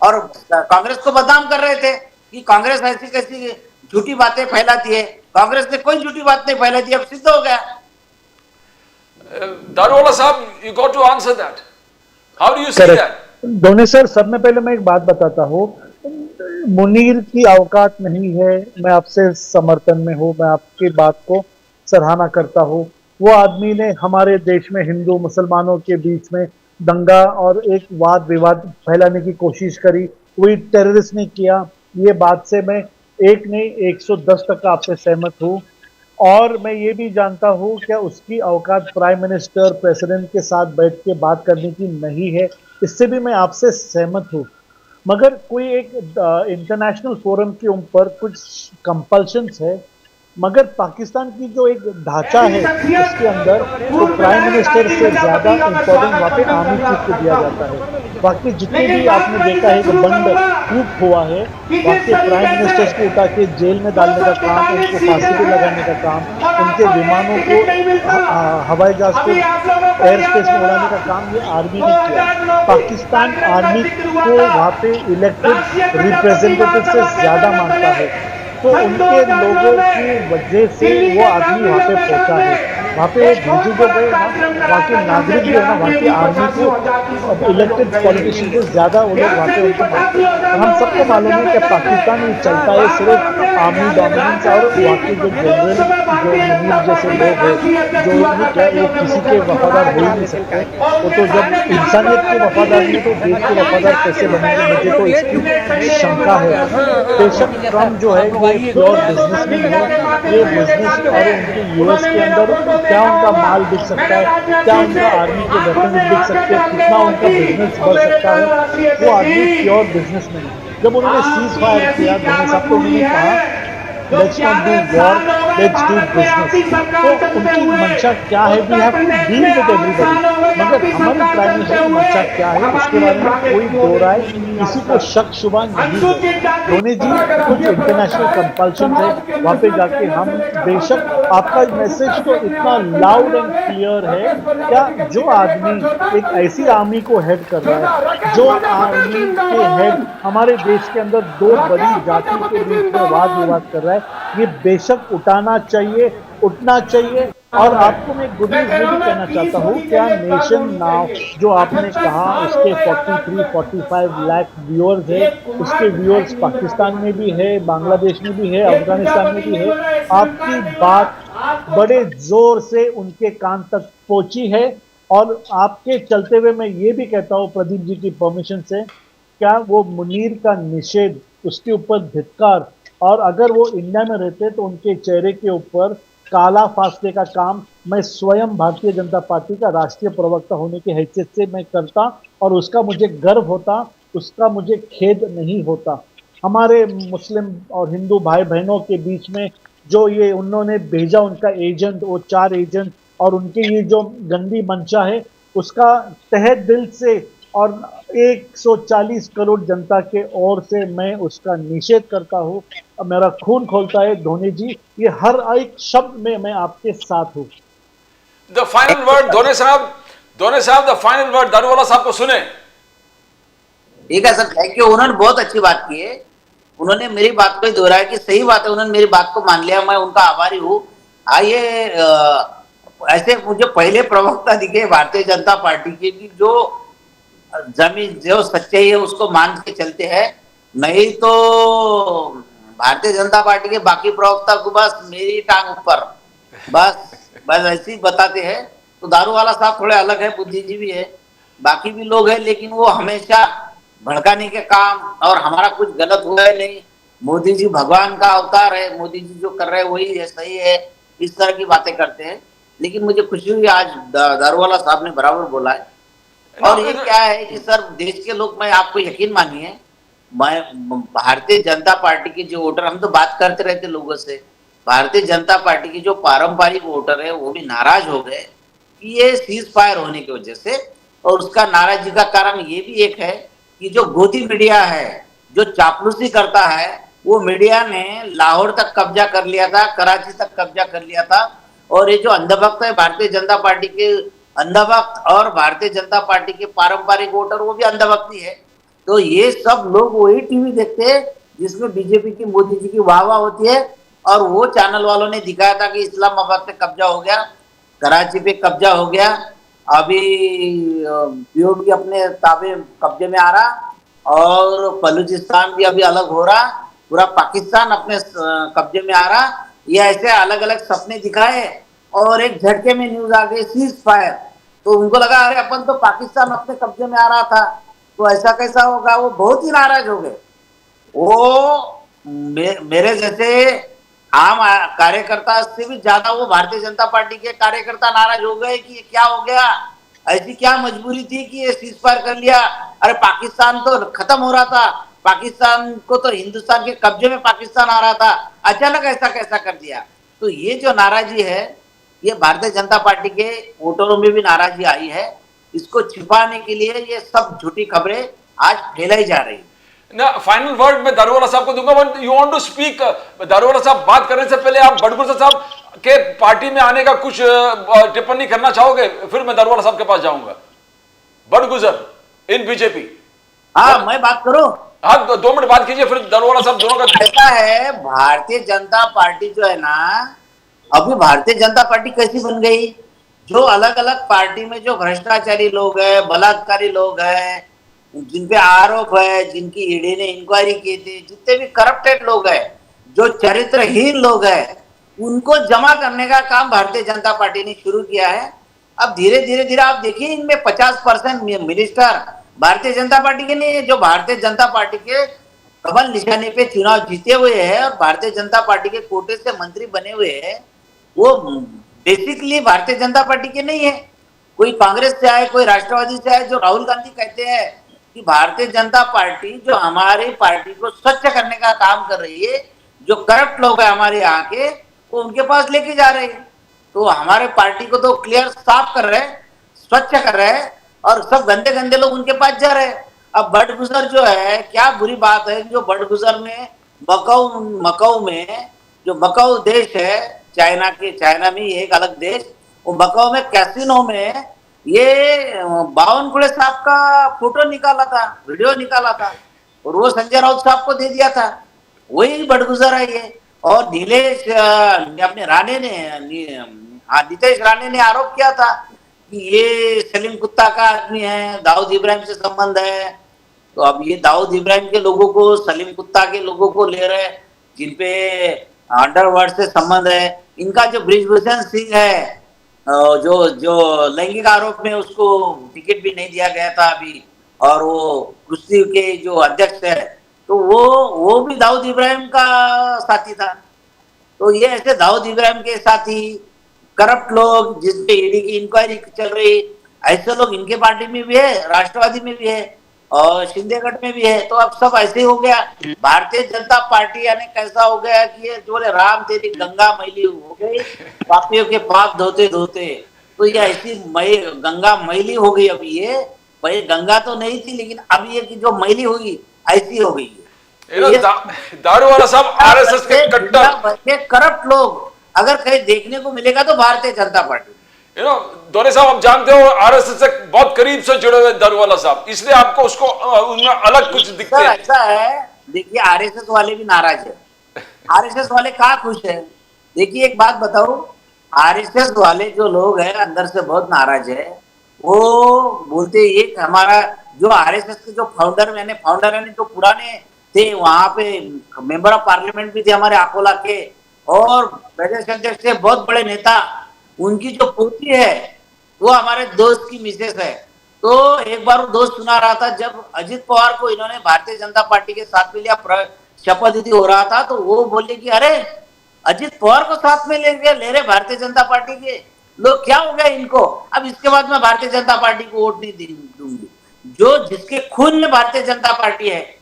और कांग्रेस को बदनाम कर रहे थे कि कांग्रेस ऐसी कैसी झूठी बातें फैलाती है। कांग्रेस ने कोई झूठी बात नहीं फैलाई थी, अब सिद्ध हो गया। दारूवाला साहब, you got to answer that. How do you see that? दोनों सर, सब में पहले मैं एक बात बताता हूँ, मुनीर की औकात नहीं है। मैं आपसे समर्थन में हूँ, मैं आपकी बात को सराहना करता हूँ। वो आदमी ने हमारे देश में हिंदू मुसलमानों के बीच में दंगा और एक वाद विवाद फैलाने की कोशिश करी, कोई टेररिस्ट ने किया। ये बात से मैं एक नहीं 110% आपसे सहमत हूँ। और मैं ये भी जानता हूँ कि उसकी औकात प्राइम मिनिस्टर, प्रेसिडेंट के साथ बैठ के बात करने की नहीं है, इससे भी मैं आपसे सहमत हूँ। मगर कोई एक इंटरनेशनल फोरम के ऊपर कुछ कंपल्शंस है, मगर पाकिस्तान की जो एक ढांचा है उसके अंदर तो प्राइम मिनिस्टर से ज़्यादा इम्पोर्टेंट वहाँ पे आर्मी चीफ को दिया जाता है। बाकी जितने भी आपने देखा है कि बंद कूप हुआ है, वहाँ के प्राइम मिनिस्टर्स को उठा के जेल में डालने का काम, उनको फांसी पे लगाने का काम, उनके विमानों को हवाई जहाज को एयर स्पेस में उड़ाने का काम ये आर्मी ने किया। पाकिस्तान आर्मी को वहाँ पे इलेक्टेड रिप्रेजेंटेटिव से ज़्यादा मानता है, तो उनके लोगों की वजह से वो आदमी वहाँ पे पहुँचा है। वहाँ पे भेजे जो गए ना, वहाँ के नागरिक जो है ना, वहाँ की आर्मी को, इलेक्टेड पॉलिटिशियन को ज़्यादा वो लोग वहाँ पे उनको मानते हैं। हम सबको मालूम है कि पाकिस्तान में चलता है सिर्फ आर्मी डोमिनेंस, और वहाँ के जो जनरल जो मुनीर जैसे लोग हैं जो क्या वो किसी के वफादार हो ही नहीं सकते। वो तो जब इंसानियत के वफादार नहीं तो देश के वफादार कैसे बनेंगे? मुझे तो इसकी शंका है। बेशक ट्रम्प जो है वो प्योर बिजनेसमैन है, ये बिजनेस और उनके यूएस के अंदर क्या उनका माल बिक सकता है, क्या उनका आर्मी के वेपन बिक सकते हैं, कितना उनका बिजनेस बढ़ सकता है, वो आदमी प्योर बिजनेसमैन है। जब उन्होंने सीज फायर किया दोनों साहब, तो उन्होंने कहा let's not do war, let's do business. तो उनकी मंशा क्या है, we have to deal with everybody. मगर हमारी प्राइम मिनिस्टर की मंशा क्या है, उसके बारे में कोई दो राय, किसी को शक शुबा नहीं है। धोनी जी, कुछ इंटरनेशनल कंपल्शन है, वहां पे जाके हम बेशक, आपका मैसेज तो इतना लाउड एंड क्लियर है। क्या जो आदमी एक ऐसी आर्मी को हेड कर रहा है, जो आर्मी के हेड हमारे देश के अंदर दो बड़ी जाति के बीच में वाद विवाद कर रहा है, ये बेशक उठाना चाहिए, उठना चाहिए। और आपको मैं गुड न्यूज ये भी कहना चाहता हूँ, क्या नेशन नाउ जो आपने कहा उसके 43-45 लाख व्यूअर्स है, उसके व्यूअर्स पाकिस्तान में भी है, बांग्लादेश में भी है, अफगानिस्तान में भी है। आपकी बात बड़े जोर से उनके कान तक पहुंची है। और आपके चलते हुए मैं ये भी कहता हूँ प्रदीप जी की परमिशन से, क्या वो मुनीर का निषेध, उसके ऊपर धिक्कार, और अगर वो इंडिया में रहते तो उनके चेहरे के ऊपर काला फासले का काम मैं स्वयं भारतीय जनता पार्टी का राष्ट्रीय प्रवक्ता होने की हैसियत से मैं करता, और उसका मुझे गर्व होता, उसका मुझे खेद नहीं होता। हमारे मुस्लिम और हिंदू भाई बहनों के बीच में जो ये उन्होंने भेजा उनका एजेंट, वो 4 एजेंट, और उनकी ये जो गंदी मंशा है, उसका तहे दिल से और 140 करोड़ जनता के ओर से मैं उसका निषेध करता हूँ। मेरा खून खोलता है धोनी जी, ये हर एक शब्द में मैं आपके साथ हूँ। द फाइनल वर्ड धोनी साहब द फाइनल वर्ड दारूवाला साहब को सुने। ठीक है सर, थैंक यू। उन्होंने बहुत अच्छी बात की है, उन्होंने मेरी बात को ही दोहराया कि सही बात है, उन्होंने मेरी बात को मान लिया, मैं उनका आभारी हूँ। आइए, ऐसे मुझे पहले प्रवक्ता दिखे भारतीय जनता पार्टी के कि जो जमीन जो सच्चाई है उसको मान के चलते हैं, नहीं तो भारतीय जनता पार्टी के बाकी प्रवक्ता को बस मेरी टांग ऊपर, बस ऐसे ही बताते हैं। तो दारूवाला साहब थोड़े अलग है, बुद्धिजीवी है, बाकी भी लोग हैं, लेकिन वो हमेशा भड़काने के काम, और हमारा कुछ गलत हुआ है नहीं, मोदी जी भगवान का अवतार है, मोदी जी जो कर रहे हैं वही है, सही है, इस तरह की बातें करते हैं। लेकिन मुझे खुशी हुई आज दारूवाला साहब ने बराबर बोला है। और ये क्या है कि सर, देश के लोग, मैं आपको यकीन मानिए, मैं भारतीय जनता पार्टी के जो वोटर, हम तो बात करते रहते लोगों से, भारतीय जनता पार्टी के जो पारंपरिक वोटर है वो भी नाराज हो गए कि ये सीज फायर होने की वजह से। और उसका नाराजगी का कारण ये भी एक है कि जो गोदी मीडिया है, जो चापलूसी करता है, वो मीडिया ने लाहौर तक कब्जा कर लिया था, कराची तक कब्जा कर लिया था। और ये जो अंधभक्त है भारतीय जनता पार्टी के, अंधभक्त और भारतीय जनता पार्टी के पारंपरिक वोटर, वो भी अंधभक्ति है। तो ये सब लोग वही टीवी देखते हैं जिसमें बीजेपी की, मोदी जी की वाह वाह होती है। और वो चैनल वालों ने दिखाया था कि इस्लामाबाद पे कब्जा हो गया, कराची पे कब्जा हो गया, अभी पीओडी अपने ताबे कब्जे में आ रहा, और बलूचिस्तान भी अभी अलग हो रहा, पूरा पाकिस्तान अपने कब्जे में आ रहा। ये ऐसे अलग अलग सपने दिखाए और एक झटके में न्यूज आ गई सीज फायर। तो उनको लगा अरे अपन तो पाकिस्तान अपने कब्जे में आ रहा था, तो ऐसा कैसा होगा। वो बहुत ही नाराज हो गए। वो मेरे जैसे आम कार्यकर्ता से भी ज्यादा वो भारतीय जनता पार्टी के कार्यकर्ता नाराज हो गए कि ये क्या हो गया, ऐसी क्या मजबूरी थी कि ये सीज फायर कर लिया। अरे पाकिस्तान तो खत्म हो रहा था, पाकिस्तान को तो हिंदुस्तान के कब्जे में पाकिस्तान आ रहा था, अचानक ऐसा कैसा कर दिया। तो ये जो नाराजगी है, ये भारतीय जनता पार्टी के वोटरों में भी नाराजगी आई है। इसको छिपाने के लिए ये सब झूठी खबरें आज फैलाई जा रही है। ना, फाइनल वर्ड मैं दारूवाला साहब को दूंगा। You want to speak, Daruwala साहब बात करने से पहले आप बड़गुजर साहब के पार्टी में आने का कुछ टिप्पणी करना चाहोगे? फिर मैं दारूवाला साहब के पास जाऊंगा। बड़गुजर इन बीजेपी। हाँ, मैं बात करूं? हाँ, 2 मिनट बात कीजिए, फिर दारूवाला साहब दोनों का। ऐसा है, भारतीय जनता पार्टी जो है ना, अभी भारतीय जनता पार्टी कैसी बन गई, जो अलग अलग पार्टी में जो भ्रष्टाचारी लोग हैं, बलात्कारी लोग हैं, जिन पे आरोप है, जिनकी ईडी ने इंक्वायरी की थी, जितने भी करप्टेड लोग हैं, जो चरित्रहीन लोग हैं, उनको जमा करने का काम भारतीय जनता पार्टी ने शुरू किया है। अब धीरे धीरे आप देखिए, इनमें 50% मिनिस्टर भारतीय जनता पार्टी के नहीं है, जो भारतीय जनता पार्टी के कमल निशाने पे चुनाव जीते हुए हैं और भारतीय जनता पार्टी के कोटे से मंत्री बने हुए हैं, वो बेसिकली भारतीय जनता पार्टी के नहीं है। कोई कांग्रेस से आए, कोई राष्ट्रवादी से आए। जो राहुल गांधी कहते हैं कि भारतीय जनता पार्टी जो हमारी पार्टी को स्वच्छ करने का काम कर रही है, जो करप्ट लोग हैं हमारे यहाँ के, वो उनके पास लेके जा रहे हैं। तो हमारे पार्टी को तो क्लियर साफ कर रहे हैं, स्वच्छ कर रहे हैं, और सब गंदे गंदे लोग उनके पास जा रहे हैं। अब बडगुजर जो है, क्या बुरी बात है जो बडगुजर में मकाऊ में, जो मकाऊ देश है चाइना में एक अलग देश, वो मकाऊ में कैसीनो में ये बावनकुळे साहब का फोटो निकाला था, वीडियो निकाला था, और वो संजय राउत साहब को दे दिया था। वही बडगुजर है ये। और अपने राणे ने नीतीश राणे ने आरोप किया था कि ये सलीम कुत्ता का आदमी है, दाऊद इब्राहिम से संबंध है। तो अब ये दाऊद इब्राहिम के लोगों को, सलीम कुत्ता के लोगों को ले रहे, जिनपे अंडरवर्ल्ड से संबंध है। इनका जो ब्रिजभूषण सिंह है, जो जो लैंगिक आरोप में उसको टिकट भी नहीं दिया गया था अभी, और वो कुश्ती के जो अध्यक्ष है, तो वो भी दाऊद इब्राहिम का साथी था। तो ये ऐसे दाऊद इब्राहिम के साथी करप्ट लोग, जिसपे ईडी की इंक्वायरी चल रही, ऐसे लोग इनके पार्टी में भी है, राष्ट्रवादी में भी है, और शिंदेगढ़ में भी है। तो अब सब ऐसे ही हो गया। भारतीय जनता पार्टी यानी कैसा हो गया कि ये जो बोले राम तेरी गंगा मैली हो गई, पापियों के पाप धोते धोते। तो ये ऐसी गंगा मैली हो गई। अब ये पहले गंगा तो नहीं थी, लेकिन अब ये की जो मैली होगी ऐसी हो गई है। दारूवाला साहब आरएसएस के कट्टर करप्ट लोग अगर कहीं देखने को मिलेगा तो भारतीय जनता पार्टी। दोने साहब, आप जानते हो आरएसएस से बहुत करीब से जुड़े हुए दारूवाला साहब, इसलिए आपको उसको उनमें अलग कुछ दिखते हैं। ऐसा है, देखिए आरएसएस वाले भी नाराज है। आरएसएस वाले कहाँ खुश है? देखिए एक बात बताओ, आरएसएस वाले जो लोग हैं अंदर से बहुत नाराज है। वो बोलते ये हमारा जो आरएसएस के जो फाउंडर यानी जो पुराने थे, वहां पे मेंबर ऑफ पार्लियामेंट भी थे हमारे अकोला के, और प्रदेश अध्यक्ष थे बहुत बड़े नेता, उनकी जो पोती है वो हमारे दोस्त की मिसेस है। तो एक बार वो दोस्त सुना रहा था, जब अजित पवार को इन्होंने भारतीय जनता पार्टी के साथ में लिया, शपथ विधि हो रहा था, तो वो बोले कि अरे अजित पवार को साथ में ले रहे भारतीय जनता पार्टी के लोग, क्या हो गया इनको? अब इसके बाद मैं भारतीय जनता पार्टी को वोट नहीं दूंगी। जो जिसके खून में भारतीय जनता पार्टी है,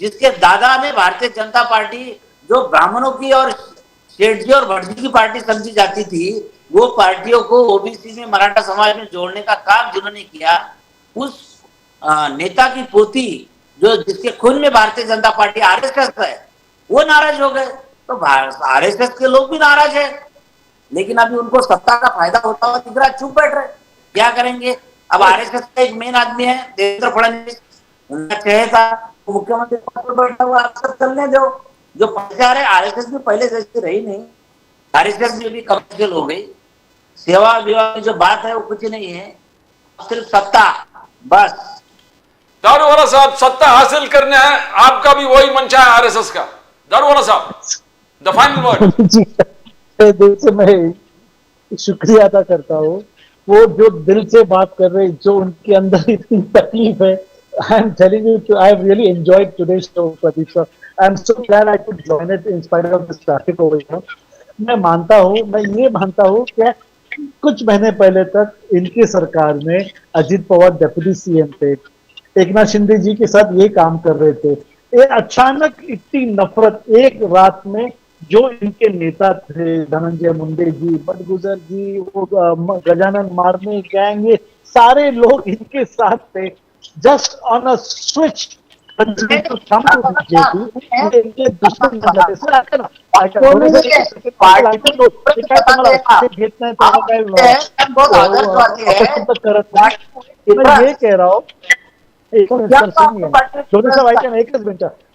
जिसके दादा ने भारतीय जनता पार्टी, जो ब्राह्मणों की और सेठ जी और भटजी की पार्टी समझी जाती थी, वो पार्टियों को ओबीसी में, मराठा समाज में जोड़ने का काम जिन्होंने किया, उस नेता की पोती जो जिसके खून में भारतीय जनता पार्टी आरएसएस है, वो नाराज हो गए। तो आरएसएस के लोग भी नाराज है, लेकिन अभी उनको सत्ता का फायदा होता हुआ दिख रहा, चुप बैठ रहे, क्या करेंगे? अब आरएसएस का एक मेन आदमी है देवेंद्र फडणवीस, उनका चेहरा मुख्यमंत्री पद पर बैठा हुआ, आप सब चलने दो। जो प्रचार है आरएसएस में पहले जैसी रही नहीं, आरएसएस में भी कमर्शियल हो गई। सेवा विवाह की जो बात है वो कुछ नहीं है, सिर्फ सत्ता, बस। दारूवाला साहब, सत्ता हासिल करने है, आपका भी वही मंशा है आरएसएस का। दारूवाला साहब, द फाइनल वर्ड। जी, दिल से मैं शुक्रिया अदा करता हूँ। वो जो दिल से बात कर रहे, जो उनके अंदर इतनी तकलीफ है, I am telling you, I have really enjoyed today's show, Pradeep sir. I am so glad I could join it in spite of this traffic over here. मैं ये मानता हूँ कि कुछ महीने पहले तक इनकी सरकार में अजित पवार डिप्टी सीएम थे, एकनाथ शिंदे जी के साथ ये काम कर रहे थे। ये अचानक इतनी नफरत एक रात में, जो इनके नेता थे धनंजय मुंडे जी, बडगुजर जी, वो गजानन मारने गैंग, ये सारे लोग इनके साथ थे। जस्ट ऑन अ स्विच ये कह रहा हूँ,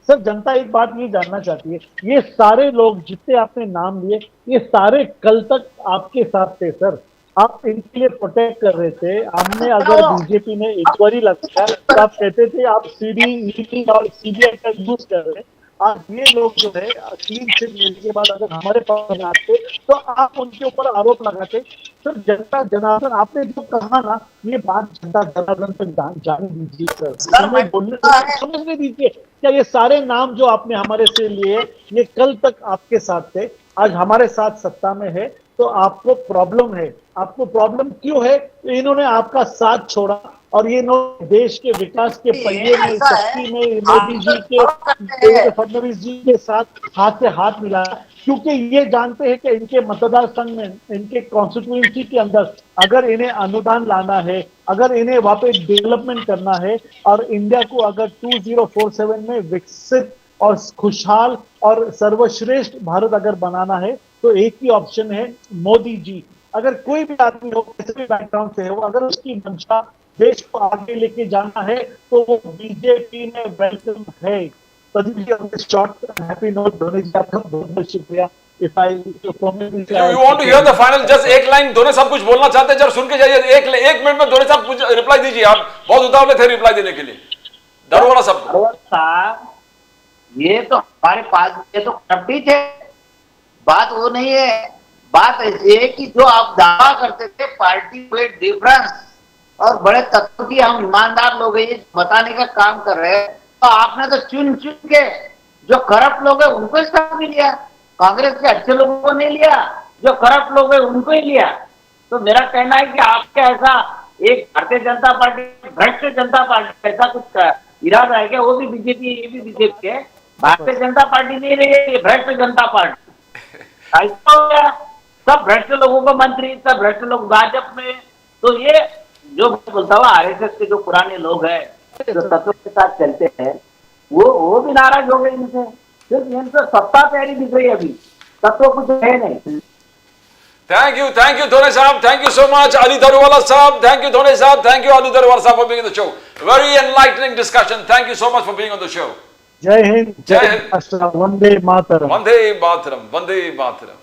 सर जनता एक बात ये जानना चाहती है, ये सारे लोग जितने आपने नाम लिए, ये सारे कल तक आपके साथ थे सर, आप इनके लिए प्रोटेक्ट कर रहे थे। हमने अगर बीजेपी ने इंक्वायरी लगाया तो आप कहते थे आप सीडी, ईडी और सीबीआई का यूज कर रहे हैं। आज ये लोग जो है क्लीन चिट मिलने के बाद अगर हमारे पास आते तो आप उनके ऊपर आरोप लगाते। सर जनता जनार्दन, आपने जो कहा ना, ये बात जनता जनार्दन तक जाने दीजिए सर, हमें बोलने समझने दीजिए। क्या ये सारे नाम जो आपने हमारे से लिए, ये कल तक आपके साथ थे, आज हमारे साथ सत्ता में है, तो आपको प्रॉब्लम है। आपको प्रॉब्लम क्यों है? तो इन्होंने आपका साथ छोड़ा और ये इन्होंने देश के विकास के पहिए में, ऐसा है, शक्ति में हम मोदी तो जी के, गौरव करते हैं। देवेंद्र फडणवीस जी के साथ हाथ से हाथ मिलाया, क्योंकि ये जानते हैं कि इनके मतदार संघ में, इनके कॉन्स्टिट्यूएंसी के अंदर अगर इन्हें अनुदान लाना है, अगर इन्हें वहां पे डेवलपमेंट करना है और इंडिया को अगर 2047 में विकसित और खुशहाल और सर्वश्रेष्ठ भारत अगर बनाना है, तो एक ही ऑप्शन है मोदी जी। अगर कोई भी आदमी हो, किसी भी बैकग्राउंड से हो, अगर उसकी मंशा देश को आगे लेके जाना है, तो वो बीजेपी में वेलकम है। शॉर्ट हैप्पी नोट धोनी जी, आपका बहुत बहुत शुक्रिया। If I You want to hear the final? Just एक लाइन धोनी साहब कुछ बोलना चाहते हैं, जरा सुन के जाइए। एक मिनट में धोनी साहब कुछ रिप्लाई दीजिए। आप बहुत उतावले थे रिप्लाई देने के लिए। दारोगा साहब, दारोगा साहब, ये तो हमारे पास, ये तो कपटी थे। बात वो नहीं है, बात ऐसी है कि जो आप दावा करते थे पार्टी वेट डिफरेंस और बड़े तत्व की हम ईमानदार लोग हैं, ये बताने का काम कर रहे हैं, तो आपने तो चुन चुन के जो करप्ट लोग हैं उनको ही साथ भी लिया, कांग्रेस के अच्छे लोगों को नहीं लिया, जो करप्ट लोग हैं उनको ही लिया। तो मेरा कहना है कि आपके ऐसा एक भारतीय जनता पार्टी, भ्रष्ट जनता पार्टी, ऐसा कुछ इरादा है क्या? वो भी बीजेपी, ये भी बीजेपी है। भारतीय जनता पार्टी नहीं रही है, ये भ्रष्ट जनता पार्टी। ऐसा हो गया, सब भ्रष्ट लोगों को मंत्री, सब भ्रष्ट लोग भाजपा में। तो ये जो बोलता हुआ आरएसएस के जो पुराने लोग हैं, जो तत्व के साथ चलते हैं, वो भी नाराज हो गए इनसे। सिर्फ इनसे सत्ता तैयारी दिख रही है, अभी तत्व कुछ है नहीं। thank you, Dhoni Sahab, thank you so much, Ali Daruwala Sahab, thank you Dhoni Sahab, thank you Ali Daruwala Sahab for being on the show. Very enlightening discussion. Thank you so much for being on the show. जय हिंद, जय जय हिंद। राष्ट्र, Vande Mataram. Vande Mataram, Vande Mataram.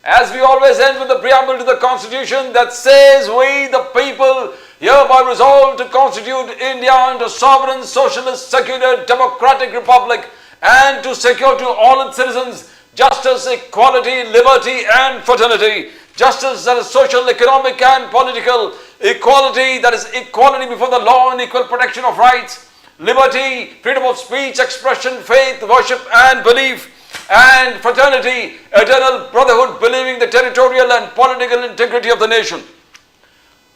As we always end with the preamble to the Constitution that says, we the people hereby resolve to constitute India into a sovereign, socialist, secular, democratic republic and to secure to all its citizens justice, equality, liberty and fraternity. Justice that is social, economic and political. Equality that is equality before the law and equal protection of rights. Liberty, freedom of speech, expression, faith, worship and belief. And fraternity, eternal brotherhood, believing the territorial and political integrity of the nation.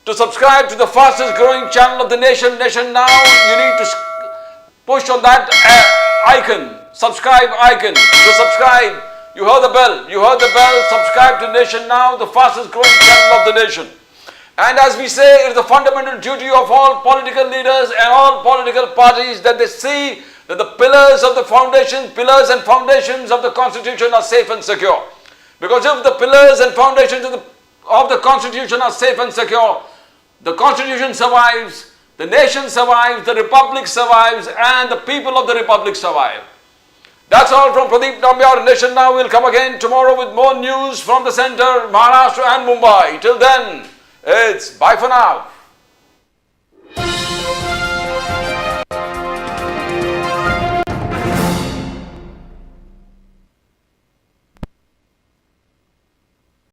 To subscribe to the fastest growing channel of the nation, Nation Now, you need to push on that icon, subscribe icon. To subscribe, you heard the bell, subscribe to Nation Now, the fastest growing channel of the nation. And as we say, it is the fundamental duty of all political leaders and all political parties that they see that the pillars and foundations of the Constitution are safe and secure. Because if the pillars and foundations of the Constitution are safe and secure, the Constitution survives, the nation survives, the Republic survives, and the people of the Republic survive. That's all from Pradeep Nambiar. Nation Now will come again tomorrow with more news from the center, Maharashtra and Mumbai. Till then, it's bye for now.